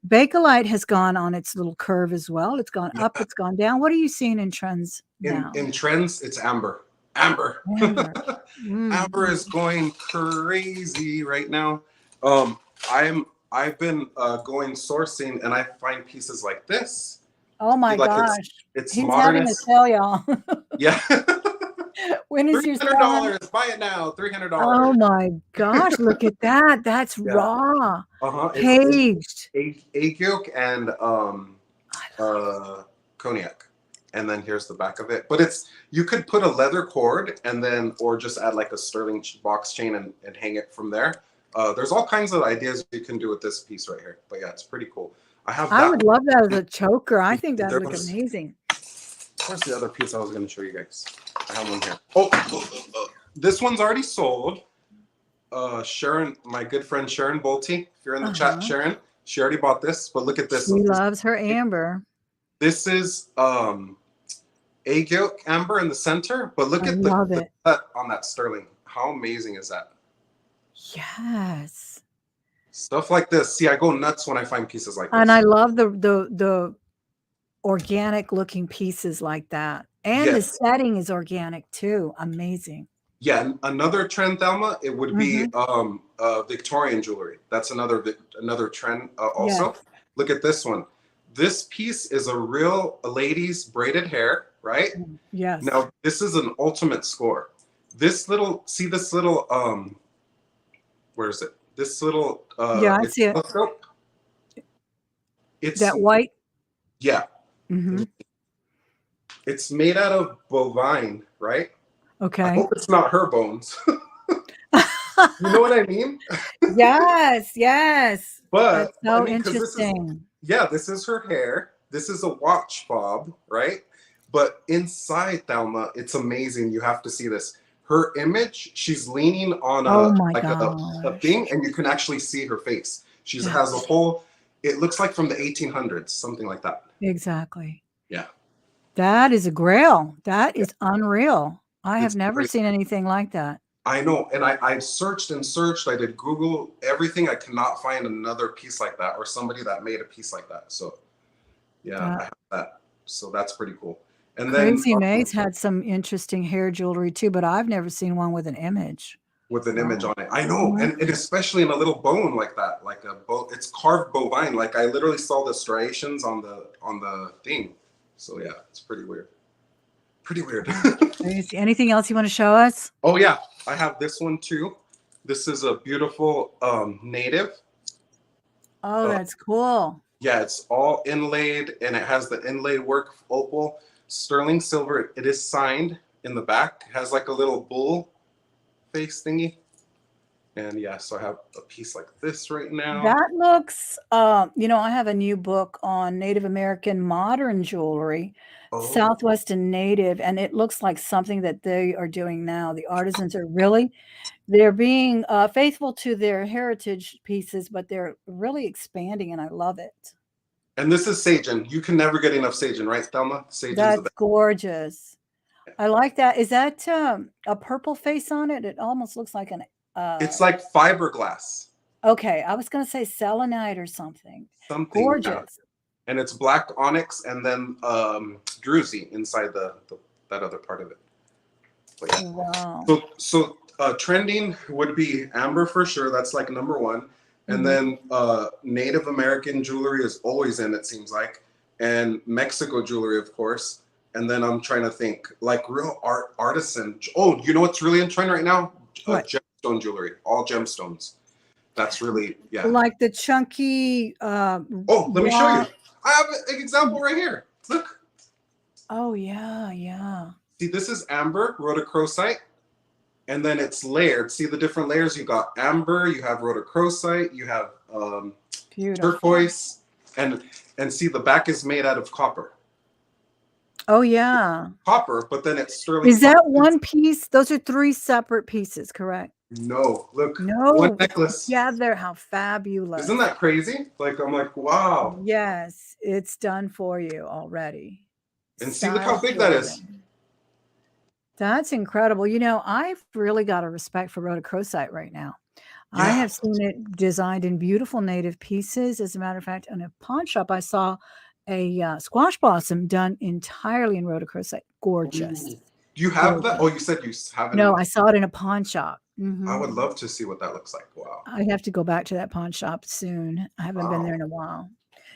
[SPEAKER 1] Bakelite has gone on its little curve as well. It's gone up,
[SPEAKER 2] Yeah.
[SPEAKER 1] it's gone down. What are you seeing in trends now?
[SPEAKER 2] In trends, it's amber. Amber.
[SPEAKER 1] Amber. Mm.
[SPEAKER 2] Amber is going crazy right now. Um, I've been going sourcing and I find pieces like this.
[SPEAKER 1] Oh
[SPEAKER 2] See,
[SPEAKER 1] my
[SPEAKER 2] like
[SPEAKER 1] gosh.
[SPEAKER 2] it's
[SPEAKER 1] He's having a
[SPEAKER 2] modernist.
[SPEAKER 1] sale, y'all.
[SPEAKER 2] Yeah.
[SPEAKER 1] When is
[SPEAKER 2] three
[SPEAKER 1] your
[SPEAKER 2] hundred
[SPEAKER 1] sale, honey?
[SPEAKER 2] dollars. Buy it now.
[SPEAKER 1] Oh
[SPEAKER 2] $300.
[SPEAKER 1] my gosh, look at that. That's
[SPEAKER 2] Yeah.
[SPEAKER 1] raw.
[SPEAKER 2] It's
[SPEAKER 1] Caged.
[SPEAKER 2] egg yolk and
[SPEAKER 1] I
[SPEAKER 2] cognac. And then here's the back of it. But you could put a leather cord and then, or just add like a sterling box chain and hang it from there. There's all kinds of ideas you can do with this piece right here. But yeah, it's pretty cool. I have
[SPEAKER 1] I
[SPEAKER 2] that
[SPEAKER 1] would love that as a choker. I
[SPEAKER 2] one.
[SPEAKER 1] think that'd look amazing.
[SPEAKER 2] Where's the other piece I was going to show you guys? I have one here. This one's already sold. Sharon, my good friend Sharon Bolte, if you're in the chat,
[SPEAKER 1] Uh-huh.
[SPEAKER 2] Sharon, she already bought this. But look at this.
[SPEAKER 1] She loves her amber.
[SPEAKER 2] This is egg yolk amber in the center, but look
[SPEAKER 1] I
[SPEAKER 2] at
[SPEAKER 1] love
[SPEAKER 2] the
[SPEAKER 1] it.
[SPEAKER 2] cut on that sterling. How amazing is that?
[SPEAKER 1] Yes.
[SPEAKER 2] Stuff like this. See, I go nuts when I find pieces like
[SPEAKER 1] And I
[SPEAKER 2] this.
[SPEAKER 1] love the organic looking pieces like that. And the
[SPEAKER 2] Yes.
[SPEAKER 1] setting is organic too. Amazing.
[SPEAKER 2] Yeah, and another trend, Thelma, it would be
[SPEAKER 1] Mhm.
[SPEAKER 2] Victorian jewelry. That's another trend also.
[SPEAKER 1] Yes.
[SPEAKER 2] Look at this one. This piece is a real lady's braided hair, right?
[SPEAKER 1] Yes.
[SPEAKER 2] Now, this is an ultimate score. This little where is it? This little
[SPEAKER 1] Yeah, I
[SPEAKER 2] it's
[SPEAKER 1] see it.
[SPEAKER 2] telescope. It's
[SPEAKER 1] That white.
[SPEAKER 2] yeah,
[SPEAKER 1] Mhm.
[SPEAKER 2] it's made out of bovine, right? I
[SPEAKER 1] Okay.
[SPEAKER 2] hope it's not her bones. You know what I mean?
[SPEAKER 1] Yes, yes. That's
[SPEAKER 2] But I
[SPEAKER 1] so
[SPEAKER 2] mean, because
[SPEAKER 1] interesting.
[SPEAKER 2] this is her hair. This is a watch fob, right? But inside Thelma, it's amazing. You have to see this. her image, she's leaning on
[SPEAKER 1] Oh
[SPEAKER 2] a
[SPEAKER 1] my
[SPEAKER 2] like a thing,
[SPEAKER 1] gosh.
[SPEAKER 2] and you can actually see her face. She has a
[SPEAKER 1] That's
[SPEAKER 2] whole. It looks like from the 1800s, something like that.
[SPEAKER 1] exactly.
[SPEAKER 2] Yeah,
[SPEAKER 1] That is a grail. That
[SPEAKER 2] yeah.
[SPEAKER 1] is unreal. I have
[SPEAKER 2] It's
[SPEAKER 1] never
[SPEAKER 2] crazy.
[SPEAKER 1] seen anything like that.
[SPEAKER 2] I know, and I searched and searched. I did Google everything. I cannot find another piece like that or somebody that made a piece like that. So yeah, I
[SPEAKER 1] That
[SPEAKER 2] have that. So that's pretty cool. And then
[SPEAKER 1] Crazy Maze had some interesting hair jewelry too, but I've never seen one with an image.
[SPEAKER 2] with an image
[SPEAKER 1] Wow.
[SPEAKER 2] on it, I know,
[SPEAKER 1] Mhm.
[SPEAKER 2] and especially in a little bone like that, like a it's carved bovine. Like I literally saw the striations on the thing. So yeah, it's pretty weird. Pretty weird.
[SPEAKER 1] That's crazy. Anything else you want to show us?
[SPEAKER 2] Oh yeah, I have this one too. This is a beautiful native.
[SPEAKER 1] Oh,
[SPEAKER 2] Uh,
[SPEAKER 1] that's cool.
[SPEAKER 2] Yeah, it's all inlaid and it has the inlaid work opal, sterling silver. It is signed in the back. It has like a little bull face thingy. And yeah, so I have a piece like this right now.
[SPEAKER 1] That looks, I have a new book on Native American modern jewelry,
[SPEAKER 2] Oh,
[SPEAKER 1] Southwest and Native, and it looks like something that they are doing now. The artisans are really, they're being faithful to their heritage pieces, but they're really expanding, and I love it.
[SPEAKER 2] and this is Sagen. You can never get enough Sagen, right, Thelma? Sagen's the
[SPEAKER 1] That's
[SPEAKER 2] best.
[SPEAKER 1] gorgeous. I like that. Is that a purple face on it? It almost looks like an
[SPEAKER 2] It's like fiberglass,
[SPEAKER 1] okay, I was gonna say selenite or something.
[SPEAKER 2] something, yeah.
[SPEAKER 1] Gorgeous.
[SPEAKER 2] And it's black onyx and then druzy inside that other part of it. But yeah.
[SPEAKER 1] Wow.
[SPEAKER 2] So trending would be amber for sure. That's like number one. And
[SPEAKER 1] Mhm.
[SPEAKER 2] then Native American jewelry is always in, it seems like. And Mexico jewelry, of course. And then I'm trying to think like real artisan. Oh, you know what's really in trend right now?
[SPEAKER 1] What?
[SPEAKER 2] Gemstone jewelry, all gemstones. That's really, yeah.
[SPEAKER 1] Like the chunky,
[SPEAKER 2] Oh, let me show you.
[SPEAKER 1] raw
[SPEAKER 2] I have an example right here. Look.
[SPEAKER 1] oh, yeah, yeah.
[SPEAKER 2] See, this is amber, rhodochrosite. And then it's layered. See the different layers? You got amber, you have rhodochrosite, you have
[SPEAKER 1] Beautiful.
[SPEAKER 2] turquoise, and see the back is made out of copper.
[SPEAKER 1] Oh, yeah.
[SPEAKER 2] Copper, but then it's sterling
[SPEAKER 1] Is
[SPEAKER 2] silver.
[SPEAKER 1] that one piece? Those are 3 separate pieces, correct?
[SPEAKER 2] No, look, one
[SPEAKER 1] No, it's
[SPEAKER 2] necklace.
[SPEAKER 1] together. How
[SPEAKER 2] Isn't
[SPEAKER 1] fabulous.
[SPEAKER 2] that crazy? Like I'm like, wow.
[SPEAKER 1] Yes, it's done for you already.
[SPEAKER 2] And see, look how
[SPEAKER 1] Style
[SPEAKER 2] big that is.
[SPEAKER 1] driven. That's incredible. I've really got a respect for rhodochrosite right now. I
[SPEAKER 2] Yeah.
[SPEAKER 1] have seen it designed in beautiful native pieces. As a matter of fact, in a pawn shop, I saw a squash blossom done entirely in rhodochrosite. Gorgeous.
[SPEAKER 2] Ooh. Do you have that?
[SPEAKER 1] Gorgeous.
[SPEAKER 2] Oh, you said you have it in
[SPEAKER 1] No,
[SPEAKER 2] a.
[SPEAKER 1] I saw it in a pawn shop.
[SPEAKER 2] I would
[SPEAKER 1] Mhm.
[SPEAKER 2] love to see what that looks like. Wow.
[SPEAKER 1] I have to go back to that pawn shop soon. I haven't been there
[SPEAKER 2] Wow.
[SPEAKER 1] in a while.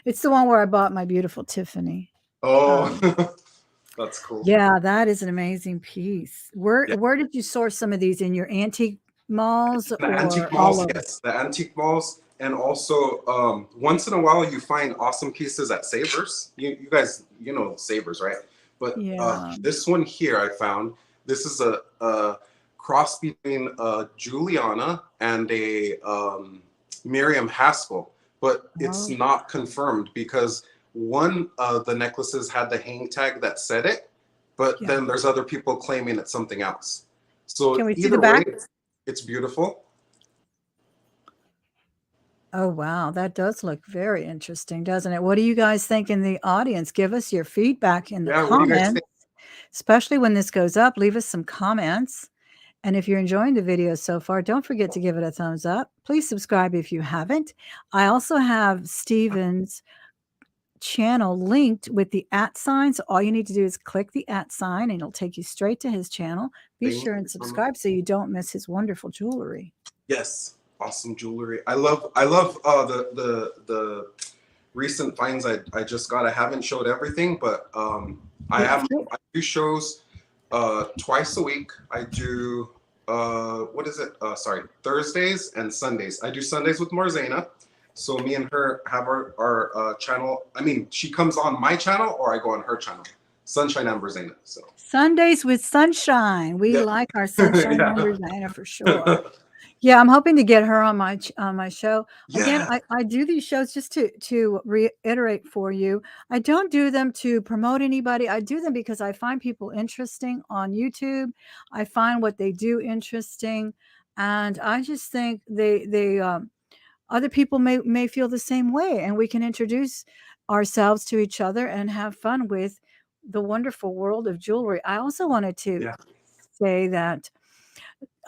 [SPEAKER 1] It's the one where I bought my beautiful Tiffany.
[SPEAKER 2] Oh,
[SPEAKER 1] Um,
[SPEAKER 2] that's cool.
[SPEAKER 1] yeah, that is an amazing piece. Where
[SPEAKER 2] Yeah.
[SPEAKER 1] where did you source some of these, in your antique malls
[SPEAKER 2] The
[SPEAKER 1] or
[SPEAKER 2] antique
[SPEAKER 1] all
[SPEAKER 2] malls,
[SPEAKER 1] over?
[SPEAKER 2] yes, the antique malls, and also once in a while you find awesome pieces at Savers. You guys, you know Savers, right? But
[SPEAKER 1] Yeah.
[SPEAKER 2] this one here I found. This is a cross between Juliana and a Miriam Haskell, but it's
[SPEAKER 1] Oh,
[SPEAKER 2] not confirmed because one of the necklaces had the hang tag that said it, but
[SPEAKER 1] yeah.
[SPEAKER 2] then there's other people claiming it's something else. So
[SPEAKER 1] Can we see the
[SPEAKER 2] either way,
[SPEAKER 1] back?
[SPEAKER 2] it's beautiful.
[SPEAKER 1] Oh, wow. That does look very interesting, doesn't it? What do you guys think in the audience? Give us your feedback in the
[SPEAKER 2] Yeah, what do you guys
[SPEAKER 1] comments,
[SPEAKER 2] think?
[SPEAKER 1] especially when this goes up. Leave us some comments. And if you're enjoying the video so far, don't forget to give it a thumbs up. Please subscribe if you haven't. I also have Steven's channel linked with the @ sign. So all you need to do is click the @ sign and it'll take you straight to his channel. Be
[SPEAKER 2] Thank
[SPEAKER 1] sure and
[SPEAKER 2] you so much.
[SPEAKER 1] subscribe so you don't miss his wonderful jewelry.
[SPEAKER 2] Yes, awesome jewelry. I love the recent finds I just got. I haven't showed everything, but
[SPEAKER 1] Yeah.
[SPEAKER 2] I do shows twice a week. I do what is it? Sorry, Thursdays and Sundays. I do Sundays with Marzena. So me and her have our channel. I mean, she comes on my channel or I go on her channel. Sunshine and Marzena. So
[SPEAKER 1] Sundays with sunshine. We
[SPEAKER 2] yep.
[SPEAKER 1] like our sunshine
[SPEAKER 2] Yeah.
[SPEAKER 1] numbers, Diana, for sure. Yeah, I'm hoping to get her on my show. Again,
[SPEAKER 2] Yeah,
[SPEAKER 1] I do these shows just to reiterate for you. I don't do them to promote anybody. I do them because I find people interesting on YouTube. I find what they do interesting, and I just think they other people may feel the same way, and we can introduce ourselves to each other and have fun with the wonderful world of jewelry. I also wanted to
[SPEAKER 2] yeah,
[SPEAKER 1] say that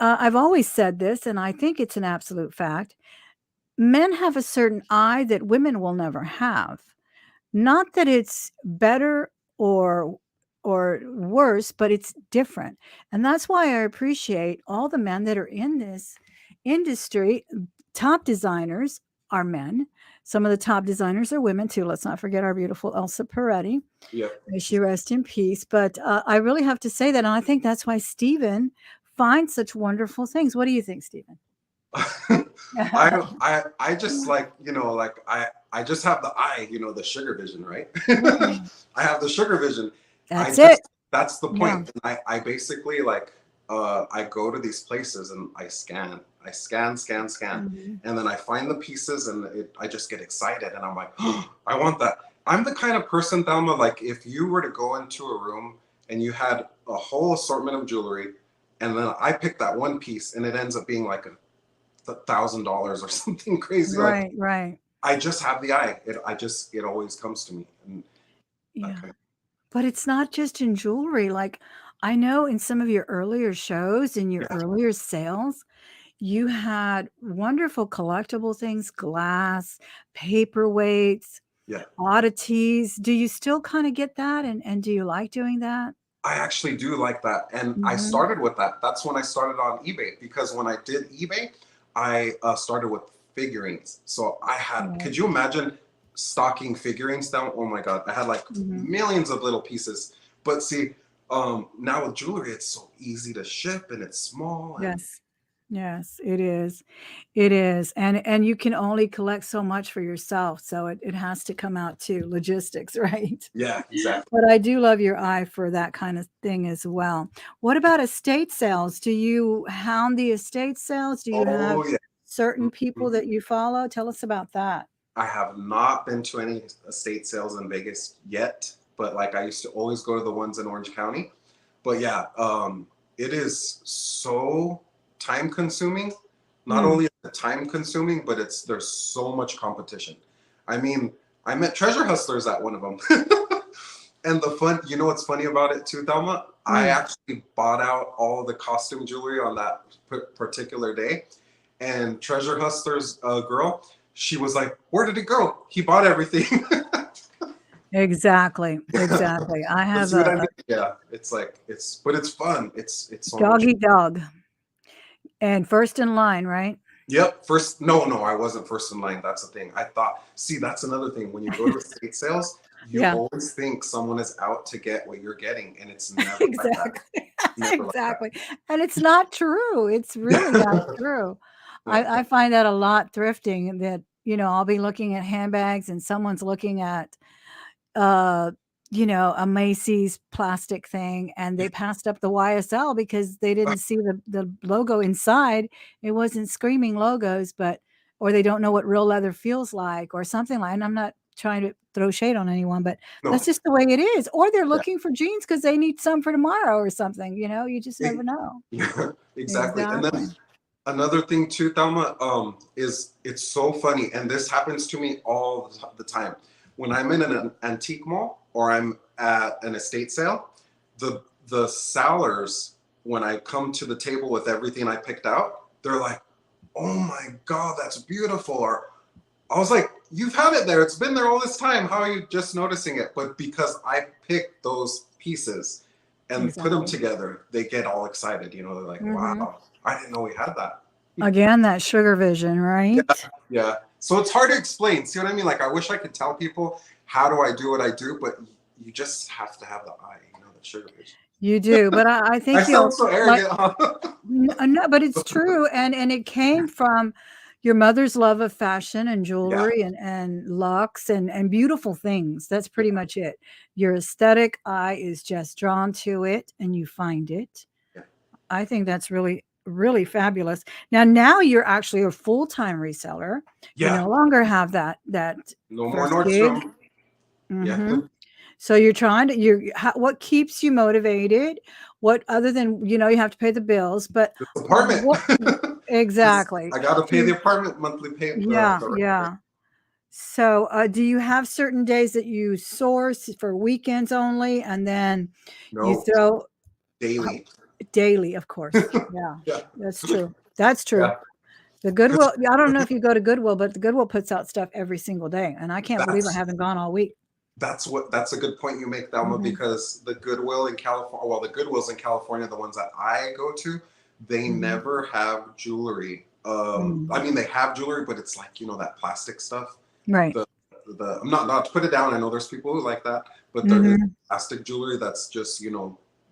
[SPEAKER 1] I've always said this, and I think it's an absolute fact. Men have a certain eye that women will never have. Not that it's better or or worse, but it's different. And that's why I appreciate all the men that are in this industry. Top designers are men. Some of the top designers are women too. Let's not forget our beautiful Elsa Peretti.
[SPEAKER 2] yeah.
[SPEAKER 1] May she rest in peace. But I really have to say that. And I think that's why Stephen finds such wonderful things. What do you think, Stephen?
[SPEAKER 2] I just like, like I just have the eye, the sugar vision, right?
[SPEAKER 1] Mm,
[SPEAKER 2] I have the sugar vision. I
[SPEAKER 1] that's it.
[SPEAKER 2] just That's the
[SPEAKER 1] Yeah.
[SPEAKER 2] point. And I basically like I go to these places and I scan. I scan.
[SPEAKER 1] Mhm.
[SPEAKER 2] And then I find the pieces and I just get excited and I'm like, oh, I want that. I'm the kind of person, Thelma, like if you were to go into a room and you had a whole assortment of jewelry and then I pick that one piece and it ends up being like $1,000 or something crazy. Like
[SPEAKER 1] Right, right.
[SPEAKER 2] I just have the eye. It always comes to me. And that
[SPEAKER 1] Yeah.
[SPEAKER 2] kind
[SPEAKER 1] But it's not just in jewelry. Like, I know in some of your earlier shows, in your
[SPEAKER 2] yeah,
[SPEAKER 1] earlier sales, you had wonderful collectible things, glass, paperweights,
[SPEAKER 2] yeah.
[SPEAKER 1] oddities. Do you still kinda get that, and do you like doing that?
[SPEAKER 2] I actually do like that. And I
[SPEAKER 1] Mhm.
[SPEAKER 2] started with that. That's when I started on eBay because when I did eBay, I started with figurines. So I had,
[SPEAKER 1] Right.
[SPEAKER 2] could you imagine stocking figurines down? Oh my God. I had like
[SPEAKER 1] Mhm.
[SPEAKER 2] millions of little pieces. But see, now with jewelry, it's so easy to ship and it's small and
[SPEAKER 1] Yes. Yes, it is. It is, and you can only collect so much for yourself, so it has to come out to logistics, right?
[SPEAKER 2] yeah, exactly.
[SPEAKER 1] But I do love your eye for that kind of thing as well. What about estate sales? Do you hound the estate sales? Do you have
[SPEAKER 2] Oh yeah.
[SPEAKER 1] certain people
[SPEAKER 2] Mhm.
[SPEAKER 1] that you follow? Tell us about that.
[SPEAKER 2] I have not been to any estate sales in Vegas yet, but like I used to always go to the ones in Orange County. But yeah, it is so time consuming. Not
[SPEAKER 1] Mm,
[SPEAKER 2] only is it time consuming, but there's so much competition. I mean, I met treasure hustlers at one of them. And what's funny about it too, Thelma? I
[SPEAKER 1] mm.
[SPEAKER 2] actually bought out all the costume jewelry on that particular day. And treasure hustlers girl, she was like, "Where did it go? He bought everything."
[SPEAKER 1] Exactly, exactly. I
[SPEAKER 2] But
[SPEAKER 1] have
[SPEAKER 2] see what I
[SPEAKER 1] a
[SPEAKER 2] mean? Yeah, but it's fun. It's so
[SPEAKER 1] dog
[SPEAKER 2] much.
[SPEAKER 1] eat dog, and first in line, right?
[SPEAKER 2] Yep. First, no, I wasn't first in line. That's the thing. I thought, see, that's another thing. When you go to estate sales, you
[SPEAKER 1] Yeah.
[SPEAKER 2] always think someone is out to get what you're getting, and it's never like that.
[SPEAKER 1] Exactly.
[SPEAKER 2] Never like that.
[SPEAKER 1] Exactly, and it's not true, it's really not true.
[SPEAKER 2] Yeah.
[SPEAKER 1] I find that a lot thrifting that, I'll be looking at handbags and someone's looking at, uh, a Macy's plastic thing, and they passed up the YSL because they didn't see the logo inside. It wasn't screaming logos, but or they don't know what real leather feels like or something like, and I'm not trying to throw shade on anyone, but that's
[SPEAKER 2] No.
[SPEAKER 1] just the way it is. Or they're
[SPEAKER 2] Yeah.
[SPEAKER 1] looking for jeans because they need some for tomorrow or something, you just never
[SPEAKER 2] It-
[SPEAKER 1] know.
[SPEAKER 2] yeah. Exactly. And then
[SPEAKER 1] Exactly.
[SPEAKER 2] another thing too, Thelma, is it's so funny, and this happens to me all the time. When I'm in an antique mall or I'm at an estate sale, the sellers, when I come to the table with everything I picked out, they're like, "Oh my God, that's beautiful!" Or I was like, "You've had it there. It's been there all this time. How are you just noticing it?" But because I picked those pieces and put them
[SPEAKER 1] Exactly.
[SPEAKER 2] together, they get all excited. They're like,
[SPEAKER 1] Mhm.
[SPEAKER 2] "Wow, I didn't know we had that."
[SPEAKER 1] Again, that sugar vision,
[SPEAKER 2] Yeah,
[SPEAKER 1] right?
[SPEAKER 2] yeah. So it's hard to explain. See what I mean? Like I wish I could tell people how do I do what I do, but you just have to have the eye, the sugar vision.
[SPEAKER 1] You do, but I
[SPEAKER 2] I
[SPEAKER 1] think
[SPEAKER 2] sound
[SPEAKER 1] you'll
[SPEAKER 2] so
[SPEAKER 1] like.
[SPEAKER 2] arrogant, huh?
[SPEAKER 1] No, but it's true, and it came from your mother's love of fashion and
[SPEAKER 2] Yeah,
[SPEAKER 1] jewelry and luxe and beautiful things. That's
[SPEAKER 2] yeah,
[SPEAKER 1] pretty much it. Your aesthetic eye is just drawn to it, and you find it.
[SPEAKER 2] yeah.
[SPEAKER 1] I think that's really, really fabulous. Now you're actually a full-time reseller. You
[SPEAKER 2] Yeah,
[SPEAKER 1] no longer have that
[SPEAKER 2] no more
[SPEAKER 1] first gig.
[SPEAKER 2] Nordstrom. Yeah,
[SPEAKER 1] Mhm. So you're trying to what keeps you motivated? What other than, you have to pay the bills, but
[SPEAKER 2] this apartment.
[SPEAKER 1] what
[SPEAKER 2] This,
[SPEAKER 1] exactly.
[SPEAKER 2] I got to pay the
[SPEAKER 1] Do
[SPEAKER 2] apartment monthly pay.
[SPEAKER 1] Yeah,
[SPEAKER 2] The rent.
[SPEAKER 1] yeah. So, do you have certain days that you source for weekends only, and then you
[SPEAKER 2] No,
[SPEAKER 1] throw uh,
[SPEAKER 2] daily.
[SPEAKER 1] daily, of course. Yeah,
[SPEAKER 2] Yeah,
[SPEAKER 1] that's true. That's true.
[SPEAKER 2] yeah.
[SPEAKER 1] The
[SPEAKER 2] Because
[SPEAKER 1] Goodwill, I don't know if you go to Goodwill, but the Goodwill puts out stuff every single day, and I can't believe I
[SPEAKER 2] that's
[SPEAKER 1] haven't gone all week.
[SPEAKER 2] that's a good point you make, Thelma,
[SPEAKER 1] Mhm,
[SPEAKER 2] because the Goodwill in California, well, the Goodwills in California, the ones that I go to, they
[SPEAKER 1] mhm,
[SPEAKER 2] never have jewelry. I
[SPEAKER 1] mm.
[SPEAKER 2] mean, they have jewelry, but it's like, that plastic stuff.
[SPEAKER 1] Right.
[SPEAKER 2] The I'm not to put it down. I know there's people who like that, but there is
[SPEAKER 1] Mhm.
[SPEAKER 2] plastic jewelry that's just,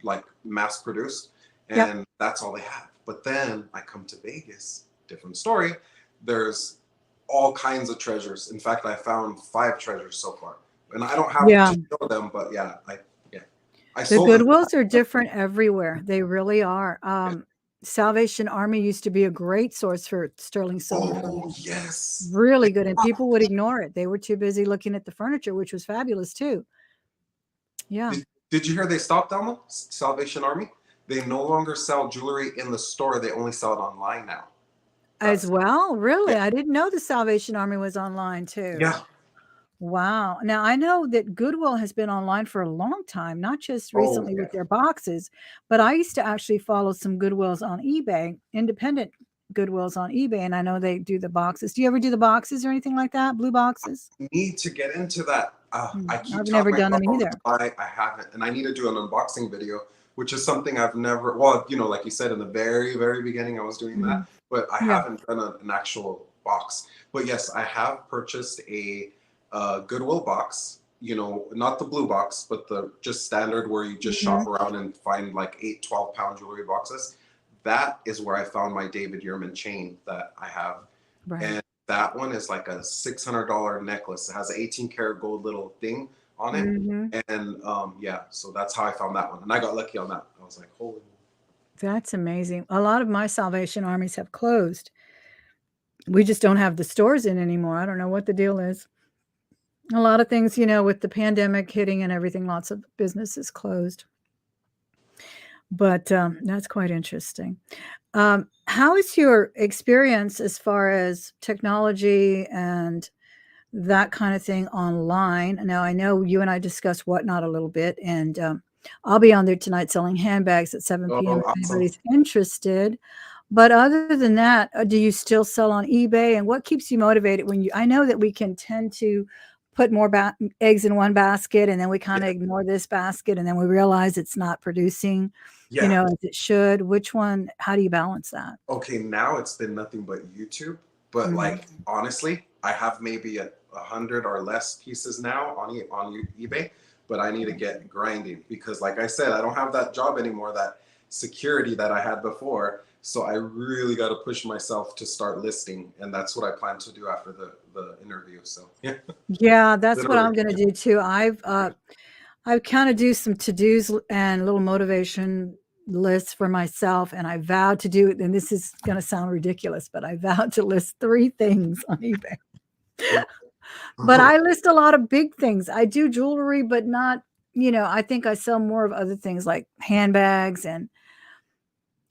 [SPEAKER 2] like mass produced,
[SPEAKER 1] Yep.
[SPEAKER 2] and that's all they have. But then I come to Vegas, different story. There's all kinds of treasures. In fact, I found 5 treasures so far, and I don't have
[SPEAKER 1] Yeah.
[SPEAKER 2] to show them. But yeah, I
[SPEAKER 1] The
[SPEAKER 2] sold them.
[SPEAKER 1] Goodwills are different everywhere. They really are.
[SPEAKER 2] Yeah.
[SPEAKER 1] Salvation Army used to be a great source for sterling silver for
[SPEAKER 2] Oh
[SPEAKER 1] me.
[SPEAKER 2] yes.
[SPEAKER 1] Really good, and people would ignore it. They were too busy looking at the furniture, which was fabulous too. Yeah.
[SPEAKER 2] Did you hear they stopped, Thelma? Salvation Army? They no longer sell jewelry in the store. They only sell it online now.
[SPEAKER 1] As
[SPEAKER 2] That's
[SPEAKER 1] well?
[SPEAKER 2] Yeah.
[SPEAKER 1] Really? I didn't know the Salvation Army was online too.
[SPEAKER 2] Yeah.
[SPEAKER 1] Wow. Now I know that Goodwill has been online for a long time, not just
[SPEAKER 2] Oh
[SPEAKER 1] recently
[SPEAKER 2] yeah.
[SPEAKER 1] with their boxes, but I used to actually follow some Goodwills on eBay, independent Goodwills on eBay, and I know they do the boxes. Do you ever do the boxes or anything like that? Blue boxes?
[SPEAKER 2] Need to get into that. I keep
[SPEAKER 1] I've
[SPEAKER 2] telling
[SPEAKER 1] never done
[SPEAKER 2] myself
[SPEAKER 1] them
[SPEAKER 2] I'm
[SPEAKER 1] either.
[SPEAKER 2] gonna buy. I haven't, and I need to do an unboxing video, which is something I've never. Well, like you said in the very, very beginning, I was doing that,
[SPEAKER 1] Mhm.
[SPEAKER 2] but I
[SPEAKER 1] Yeah.
[SPEAKER 2] haven't done an actual box. But yes, I have purchased a Goodwill box. Not the blue box, but the just standard where you just shop
[SPEAKER 1] Mhm.
[SPEAKER 2] around and find like 8, 12 pound jewelry boxes. That is where I found my David Yurman chain that I have,
[SPEAKER 1] Right.
[SPEAKER 2] and that one is like a $600 necklace. It has an 18 karat gold little thing on it,
[SPEAKER 1] Mhm.
[SPEAKER 2] and yeah, so that's how I found that one, and I got lucky on that. I was like, holy.
[SPEAKER 1] That's amazing. A lot of my Salvation Armies have closed. We just don't have the stores in anymore. I don't know what the deal is. A lot of things, with the pandemic hitting and everything, lots of businesses closed. But that's quite interesting. How is your experience as far as technology and that kind of thing online? Now, I know you and I discussed Whatnot a little bit, and I'll be on there tonight selling handbags at 7 p.m.
[SPEAKER 2] Oh,
[SPEAKER 1] if
[SPEAKER 2] awesome.
[SPEAKER 1] anybody's interested. But other than that, do you still sell on eBay? And what keeps you motivated when I know that we can tend to put more eggs in one basket, and then we kind
[SPEAKER 2] Yeah,
[SPEAKER 1] of ignore this basket, and then we realize it's not producing,
[SPEAKER 2] yeah.
[SPEAKER 1] as it should. Which one, how do you balance that?
[SPEAKER 2] Okay, now it's been nothing but YouTube, but
[SPEAKER 1] Mhm.
[SPEAKER 2] like honestly, I have maybe a hundred or less pieces now on eBay, but I need to get grinding because, like I said, I don't have that job anymore, that security that I had before. So I really got to push myself to start listing, and that's what I plan to do after the interview. So yeah,
[SPEAKER 1] Yeah, that's what
[SPEAKER 2] literally.
[SPEAKER 1] I'm gonna do too. I kind of do some to-dos and little motivation lists for myself, and I vowed to do it. And this is gonna sound ridiculous, but I vowed to list 3 things on eBay. But I list a lot of big things. I do jewelry, but not, I think I sell more of other things like handbags and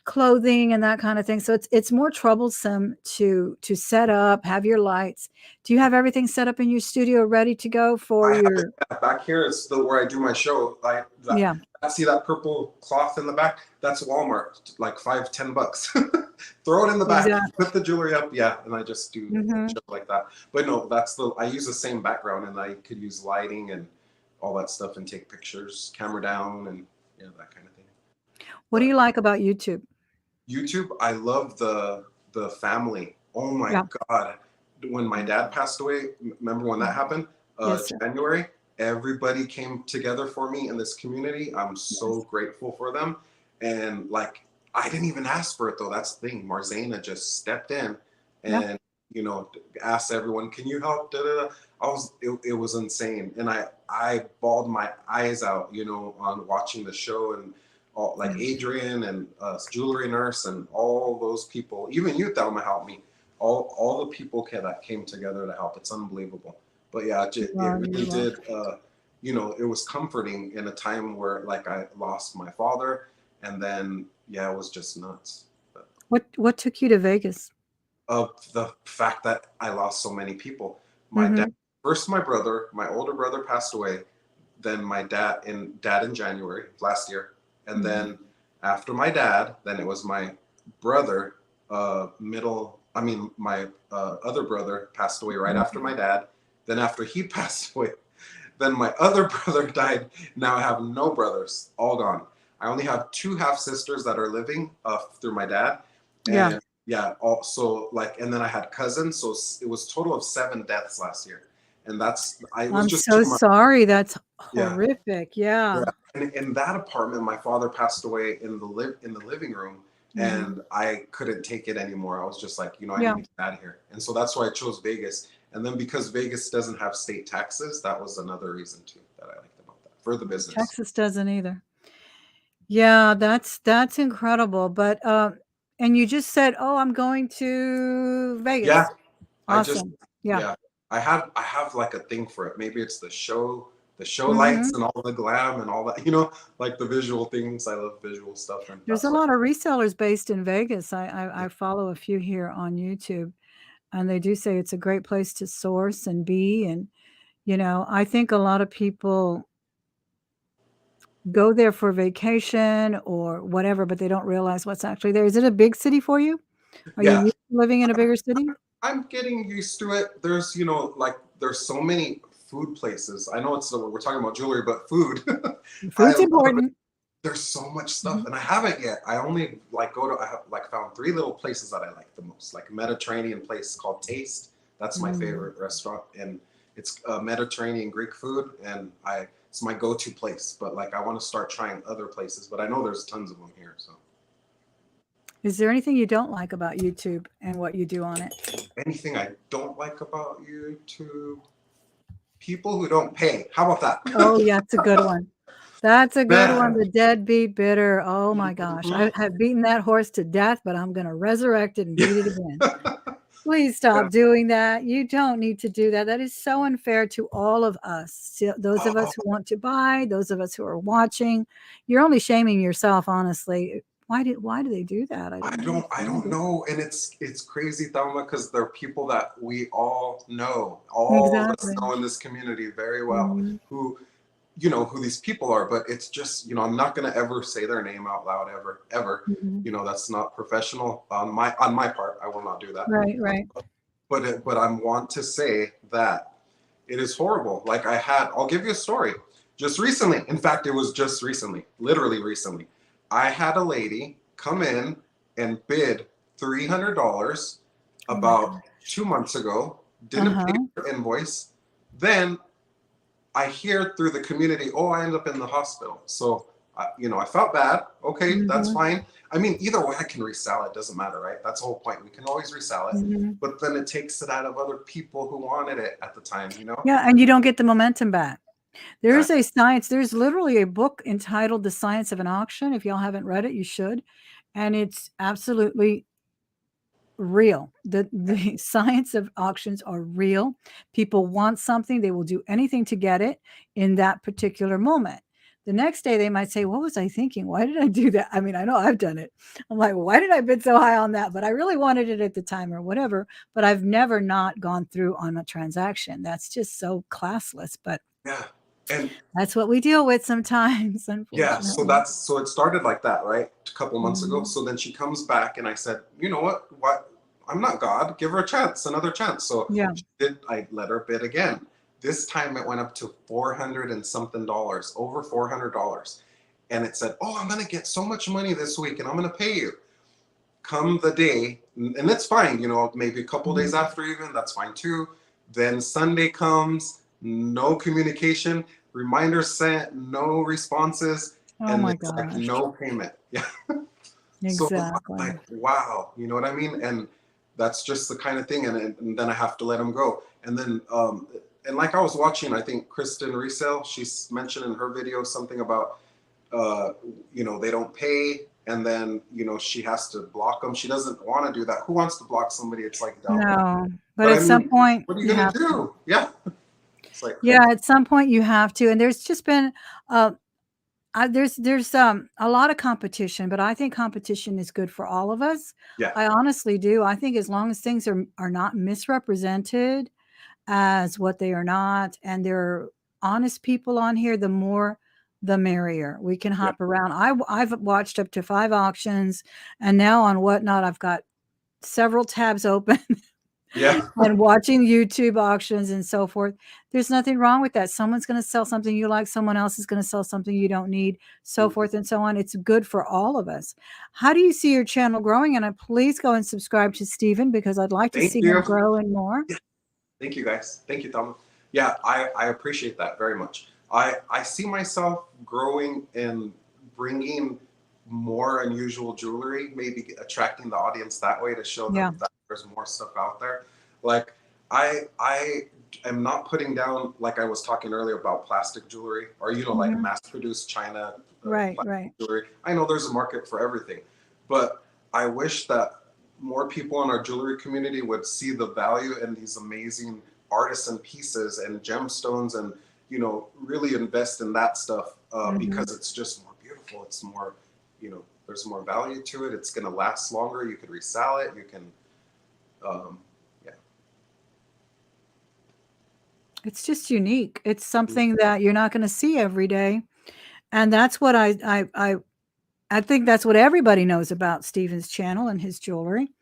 [SPEAKER 1] clothing and that kind of thing. So it's more troublesome to set up, have your lights. Do you have everything set up in your studio ready to go for
[SPEAKER 2] I have it,
[SPEAKER 1] your
[SPEAKER 2] yeah, back here is where I do my show.
[SPEAKER 1] yeah,
[SPEAKER 2] I see that purple cloth in the back. That's Walmart, like $5, $10. Throw it in the back,
[SPEAKER 1] exactly.
[SPEAKER 2] put the jewelry up, yeah, and I just do
[SPEAKER 1] Mhm.
[SPEAKER 2] shit like that. But no, I use the same background, and I could use lighting and all that stuff and take pictures, camera down, and yeah, that kind of thing.
[SPEAKER 1] What do
[SPEAKER 2] But
[SPEAKER 1] you like about YouTube?
[SPEAKER 2] YouTube, I love the family. Oh my
[SPEAKER 1] Yeah.
[SPEAKER 2] God. When my dad passed away, remember when that
[SPEAKER 1] Mhm.
[SPEAKER 2] happened?
[SPEAKER 1] Yes, sir.
[SPEAKER 2] January, everybody came together for me in this community. I'm so
[SPEAKER 1] Yes.
[SPEAKER 2] grateful for them. And like, I didn't even ask for it though. That's the thing. Marzana just stepped in
[SPEAKER 1] Yeah.
[SPEAKER 2] and, asked everyone, can you help? Da, da, da. It was insane. And I bawled my eyes out, on watching the show and all like
[SPEAKER 1] Yeah.
[SPEAKER 2] Adrian and Jewelry Nurse and all those people. Even you, Thelma, helped me. All the people that came together to help. It's unbelievable. But yeah, it
[SPEAKER 1] Well,
[SPEAKER 2] really
[SPEAKER 1] you are.
[SPEAKER 2] did. It was comforting in a time where like I lost my father, and then yeah, it was just nuts. But
[SPEAKER 1] What took you to Vegas?
[SPEAKER 2] of the fact that I lost so many people. My dad,
[SPEAKER 1] Mhm.
[SPEAKER 2] first my brother, my older brother passed away, then my dad in January last year, and
[SPEAKER 1] Mhm.
[SPEAKER 2] then after my dad, then it was my brother, my other brother passed away right after my dad. Then after he passed away, then my other brother died. Now I have no brothers, all gone. I only have two half sisters that are living through my dad,
[SPEAKER 1] Yeah.
[SPEAKER 2] and yeah, also like, and then I had cousins, so it was total of 7 deaths last year, and it was
[SPEAKER 1] I'm
[SPEAKER 2] just too
[SPEAKER 1] so
[SPEAKER 2] much.
[SPEAKER 1] sorry. That's
[SPEAKER 2] Yeah,
[SPEAKER 1] horrific.
[SPEAKER 2] yeah.
[SPEAKER 1] Yeah.
[SPEAKER 2] And in that apartment, my father passed away in the living room,
[SPEAKER 1] Mhm.
[SPEAKER 2] and I couldn't take it anymore. I was just like, I
[SPEAKER 1] Yeah.
[SPEAKER 2] need to get out of here, and so that's why I chose Vegas. And then because Vegas doesn't have state taxes, that was another reason too that I liked about that for the business.
[SPEAKER 1] Texas doesn't either. Yeah, that's incredible. But and you just said, "Oh, I'm going to
[SPEAKER 2] Yeah,
[SPEAKER 1] Vegas."
[SPEAKER 2] I just
[SPEAKER 1] Awesome. Yeah.
[SPEAKER 2] yeah, I have like a thing for it. Maybe it's the show lights
[SPEAKER 1] Mhm.
[SPEAKER 2] and all the glam and all that, like the visual things. I love visual stuff, and
[SPEAKER 1] There's
[SPEAKER 2] that's
[SPEAKER 1] a
[SPEAKER 2] what.
[SPEAKER 1] lot of resellers based in Vegas. I follow a few here on YouTube, and they do say it's a great place to source and be. And I think a lot of people go there for vacation or whatever, but they don't realize what's actually there. Is it a big city for you? Are you
[SPEAKER 2] Yeah,
[SPEAKER 1] used to living in a bigger city?
[SPEAKER 2] I'm getting used to it. Like there's so many food places. I know we're talking about jewelry, but food. I
[SPEAKER 1] Food's
[SPEAKER 2] love it.
[SPEAKER 1] important.
[SPEAKER 2] There's so much stuff,
[SPEAKER 1] Mhm.
[SPEAKER 2] and I haven't yet. I only like I have like found three little places that I like the most, like a Mediterranean place called Taste. That's my
[SPEAKER 1] Mm.
[SPEAKER 2] favorite restaurant, and it's Mediterranean Greek food, and it's my go-to place. But like I want to start trying other places, but I know there's tons of them here. So
[SPEAKER 1] Is there anything you don't like about YouTube and what you do on it?
[SPEAKER 2] anything I don't like about YouTube, people who don't pay. How about
[SPEAKER 1] Oh,
[SPEAKER 2] that?
[SPEAKER 1] yeah, it's a good one. That's a good one,
[SPEAKER 2] Man.
[SPEAKER 1] the deadbeat bidder. Oh my gosh. I
[SPEAKER 2] Mhm.
[SPEAKER 1] have beaten that horse to death, but I'm gonna resurrect it and
[SPEAKER 2] Yeah.
[SPEAKER 1] beat it again. Please stop doing that. You don't need to do that. That is so unfair to all of us. Those of us
[SPEAKER 2] Oh,
[SPEAKER 1] who want to buy, those of us who are watching. You're only shaming yourself, honestly. Why do they do that? I don't
[SPEAKER 2] I
[SPEAKER 1] understand
[SPEAKER 2] don't
[SPEAKER 1] it.
[SPEAKER 2] know, and it's crazy, Thelma, because they're people that we all know, all of us
[SPEAKER 1] Exactly.
[SPEAKER 2] know in this community very well,
[SPEAKER 1] Mhm,
[SPEAKER 2] who who these people are. But it's just I'm not gonna ever say their name out loud ever, ever.
[SPEAKER 1] mhm.
[SPEAKER 2] That's not professional on my part. I will not do that.
[SPEAKER 1] Right, right.
[SPEAKER 2] But I want to say that it is horrible. Like I'll give you a story. Just recently, in fact, it was just recently, literally recently, I had a lady come in and bid $300
[SPEAKER 1] Oh my
[SPEAKER 2] about
[SPEAKER 1] gosh.
[SPEAKER 2] 2 months ago. Didn't pay
[SPEAKER 1] Uh-huh.
[SPEAKER 2] her invoice. Then I hear through the community, oh, I ended up in the hospital. So, I felt bad. Okay, that's
[SPEAKER 1] Mhm,
[SPEAKER 2] fine. I mean, either way, I can resell it. Doesn't matter, right? That's the whole point. We can always resell it.
[SPEAKER 1] mhm.
[SPEAKER 2] But then it takes it out of other people who wanted it at the time.
[SPEAKER 1] Yeah, and you don't get the momentum back.
[SPEAKER 2] Exactly.
[SPEAKER 1] There's literally a book entitled The Science of an Auction. If y'all haven't read it, you should. And it's absolutely real. The science of auctions are real. People want something, they will do anything to get it in that particular moment. The next day they might say, "What was I thinking? Why did I do that?" I mean, I know I've done it. I'm like, "Why did I bid so high on that? But I really wanted it at the time or whatever." But I've never not gone through on a transaction. That's just so classless, but
[SPEAKER 2] Yeah. And
[SPEAKER 1] that's what we deal with sometimes,
[SPEAKER 2] yeah, so
[SPEAKER 1] unfortunately.
[SPEAKER 2] so it started like that, right? A couple months ago.
[SPEAKER 1] Mhm,
[SPEAKER 2] So then she comes back and I said, you know what? What I'm not God. Give her a chance, another chance. So
[SPEAKER 1] yeah.
[SPEAKER 2] I let her bid again. This time it went up to 400 and something dollars, over $400. And it said, oh, I'm gonna get so much money this week and I'm gonna pay you. Come the day, and it's fine, maybe a couple days
[SPEAKER 1] Mhm.
[SPEAKER 2] after, even that's fine too. Then Sunday comes, no communication, reminders sent, no responses,
[SPEAKER 1] Oh
[SPEAKER 2] and
[SPEAKER 1] my
[SPEAKER 2] it's like
[SPEAKER 1] gosh.
[SPEAKER 2] no payment. Yeah. So I'm
[SPEAKER 1] Exactly.
[SPEAKER 2] like, wow, you know what I mean? And that's just the kind of thing. And then I have to let him go. And then, and like I was watching, I think Kristen Resale, she's mentioned in her video something about you know, they don't pay, and then, you know, she has to block them. She doesn't want to do that. Who wants to block somebody? It's like dumb.
[SPEAKER 1] No, but
[SPEAKER 2] But I
[SPEAKER 1] at some
[SPEAKER 2] mean,
[SPEAKER 1] point
[SPEAKER 2] what are you
[SPEAKER 1] you
[SPEAKER 2] gonna
[SPEAKER 1] have to.
[SPEAKER 2] do? Yeah, it's like crazy.
[SPEAKER 1] Yeah, at some point you have to. And there's just been uh there's a lot of competition, but I think competition is good for all of us.
[SPEAKER 2] Yeah,
[SPEAKER 1] I honestly do. I think as long as things are not misrepresented as what they are not, and there are honest people on here, the more the merrier. We can
[SPEAKER 2] yeah,
[SPEAKER 1] hop around. I've watched up to 5 auctions, and now on Whatnot, I've got several tabs open
[SPEAKER 2] yeah.
[SPEAKER 1] and watching YouTube auctions and so forth. There's nothing wrong with that. Someone's going to sell something you like, someone else is going to sell something you don't need, so
[SPEAKER 2] Mhm.
[SPEAKER 1] forth and so on. It's good for all of us. How do you see your channel growing? And please go and subscribe to Stephen, because I'd like to
[SPEAKER 2] Thank
[SPEAKER 1] see him
[SPEAKER 2] you.
[SPEAKER 1] grow and more.
[SPEAKER 2] Yeah, thank you guys. Thank you, Thelma. Yeah, I appreciate that very much. I see myself growing and bringing more unusual jewelry, maybe attracting the audience that way to show
[SPEAKER 1] Yeah.
[SPEAKER 2] them that there's more stuff out there. Like I am not putting down, like I was talking earlier about plastic jewelry, or you know, like
[SPEAKER 1] Mhm.
[SPEAKER 2] mass produced China
[SPEAKER 1] Right,
[SPEAKER 2] plastic
[SPEAKER 1] right.
[SPEAKER 2] jewelry. I know there's a market for everything, but I wish that more people in our jewelry community would see the value in these amazing artisan pieces and gemstones, and you know, really invest in that stuff,
[SPEAKER 1] Mhm.
[SPEAKER 2] because it's just more beautiful. It's more, you know, there's more value to it. It's going to last longer. You could resell it. You can, yeah.
[SPEAKER 1] It's just unique. It's something that you're not gonna see every day, and that's what I think that's what everybody knows about Stephen's channel and his jewelry,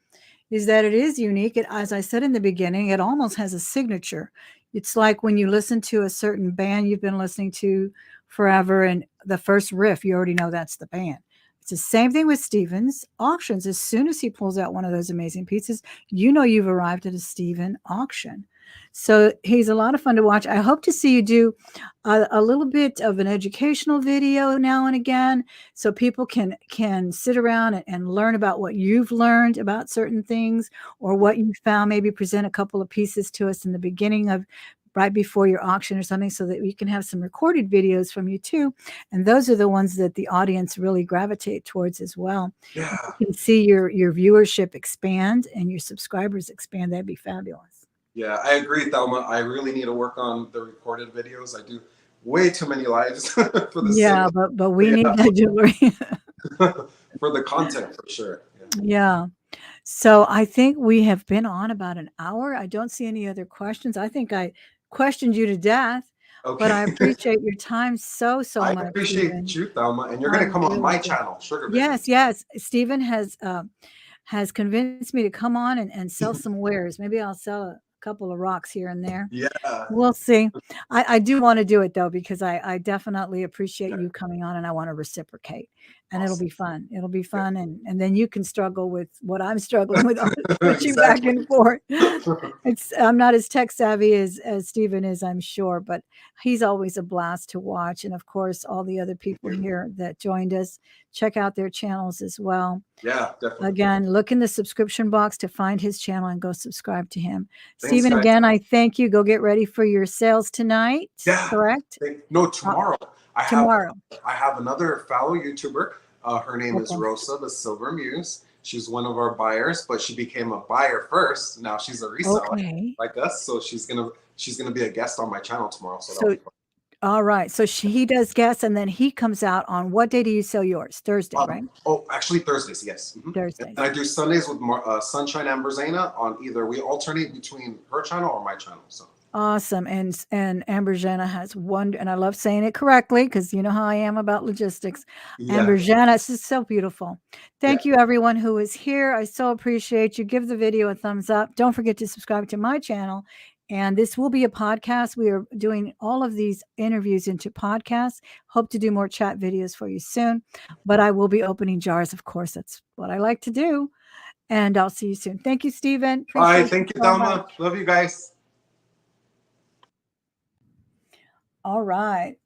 [SPEAKER 1] is that it is unique. It, as I said in the beginning, it almost has a signature. It's like when you listen to a certain band you've been listening to forever, and the first riff, you already know that's the band. It's the same thing with Stephen's auctions. As soon as he pulls out one of those amazing pieces, you know you've arrived at a Stephen auction. So he's a lot of fun to watch. I hope to see you do a little bit of an educational video now and again, so people can sit around and learn about what you've learned about certain things, or what you found. Maybe present a couple of pieces to us in the beginning of, right before your auction or something, so that we can have some recorded videos from you too. And those are the ones that the audience really gravitate towards as well. If
[SPEAKER 2] Yeah,
[SPEAKER 1] you can see your viewership expand and your subscribers expand, that'd be fabulous.
[SPEAKER 2] yeah, I agree, Thelma. I really need to work on the recorded videos. I do way too many lives for the sake
[SPEAKER 1] Yeah,
[SPEAKER 2] of,
[SPEAKER 1] but we
[SPEAKER 2] yeah,
[SPEAKER 1] need that jewelry.
[SPEAKER 2] for the content for sure. Yeah.
[SPEAKER 1] Yeah. So I think we have been on about an hour. I don't see any other questions. I think I questioned you to death, but
[SPEAKER 2] Okay.
[SPEAKER 1] I appreciate your time so
[SPEAKER 2] I
[SPEAKER 1] much,
[SPEAKER 2] appreciate
[SPEAKER 1] Stephen.
[SPEAKER 2] you, Thelma, and you're
[SPEAKER 1] I
[SPEAKER 2] gonna come on
[SPEAKER 1] really
[SPEAKER 2] my
[SPEAKER 1] do.
[SPEAKER 2] channel, Sugar Baby.
[SPEAKER 1] Yes, yes. Stephen has convinced me to come on and sell some wares. Maybe I'll sell a couple of rocks here and there.
[SPEAKER 2] Yeah.
[SPEAKER 1] We'll see. I do want to do it though, because I definitely appreciate
[SPEAKER 2] Yeah.
[SPEAKER 1] you coming on, and I want to reciprocate. And it'll
[SPEAKER 2] Awesome.
[SPEAKER 1] be fun. It'll be
[SPEAKER 2] Yeah.
[SPEAKER 1] fun, and then you can struggle with what I'm struggling with, switching back
[SPEAKER 2] Exactly.
[SPEAKER 1] and forth. It's I'm not as tech savvy as Stephen is, I'm sure, but he's always a blast to watch. And of course, all the other
[SPEAKER 2] Thank
[SPEAKER 1] people
[SPEAKER 2] you.
[SPEAKER 1] here that joined us, check out their channels as well.
[SPEAKER 2] Yeah, definitely.
[SPEAKER 1] Again, look in the subscription box to find his channel and go subscribe to him.
[SPEAKER 2] Thanks,
[SPEAKER 1] Stephen,
[SPEAKER 2] guys.
[SPEAKER 1] again, I thank you. Go get ready for your sales tonight,
[SPEAKER 2] Yeah.
[SPEAKER 1] correct?
[SPEAKER 2] No,
[SPEAKER 1] Uh,
[SPEAKER 2] tomorrow. I have
[SPEAKER 1] tomorrow.
[SPEAKER 2] I have another fellow YouTuber. Her name is
[SPEAKER 1] Okay.
[SPEAKER 2] Rosa, the Silver Muse. She's one of our buyers, but she became a buyer first. Now she's a reseller
[SPEAKER 1] Okay.
[SPEAKER 2] like us, so she's gonna be a guest on my channel tomorrow. So that'll
[SPEAKER 1] So,
[SPEAKER 2] be fun.
[SPEAKER 1] all right. So he does guests, and then he comes out on what day do you sell yours? Thursday, right?
[SPEAKER 2] Oh, actually Thursdays, yes. And
[SPEAKER 1] Thursdays.
[SPEAKER 2] I do Sundays with Sunshine and Brazana on either. We alternate between her channel or my channel. So
[SPEAKER 1] Awesome. And Amberjana has one, and I love saying it correctly, because you know how I am about logistics.
[SPEAKER 2] yeah,
[SPEAKER 1] Amberjana, it's just so beautiful.
[SPEAKER 2] yeah,
[SPEAKER 1] Thank you, everyone who is here. I so appreciate you. Give the video a thumbs up. Don't forget to subscribe to my channel. And this will be a podcast. We are doing all of these interviews into podcasts. Hope to do more chat videos for you soon. But I will be opening jars, of course. That's what I like to do. And I'll see you soon. Thank you, Stephen.
[SPEAKER 2] all right.
[SPEAKER 1] Appreciate you
[SPEAKER 2] Thank you,
[SPEAKER 1] so much.
[SPEAKER 2] Thelma. Love you guys.
[SPEAKER 1] All right.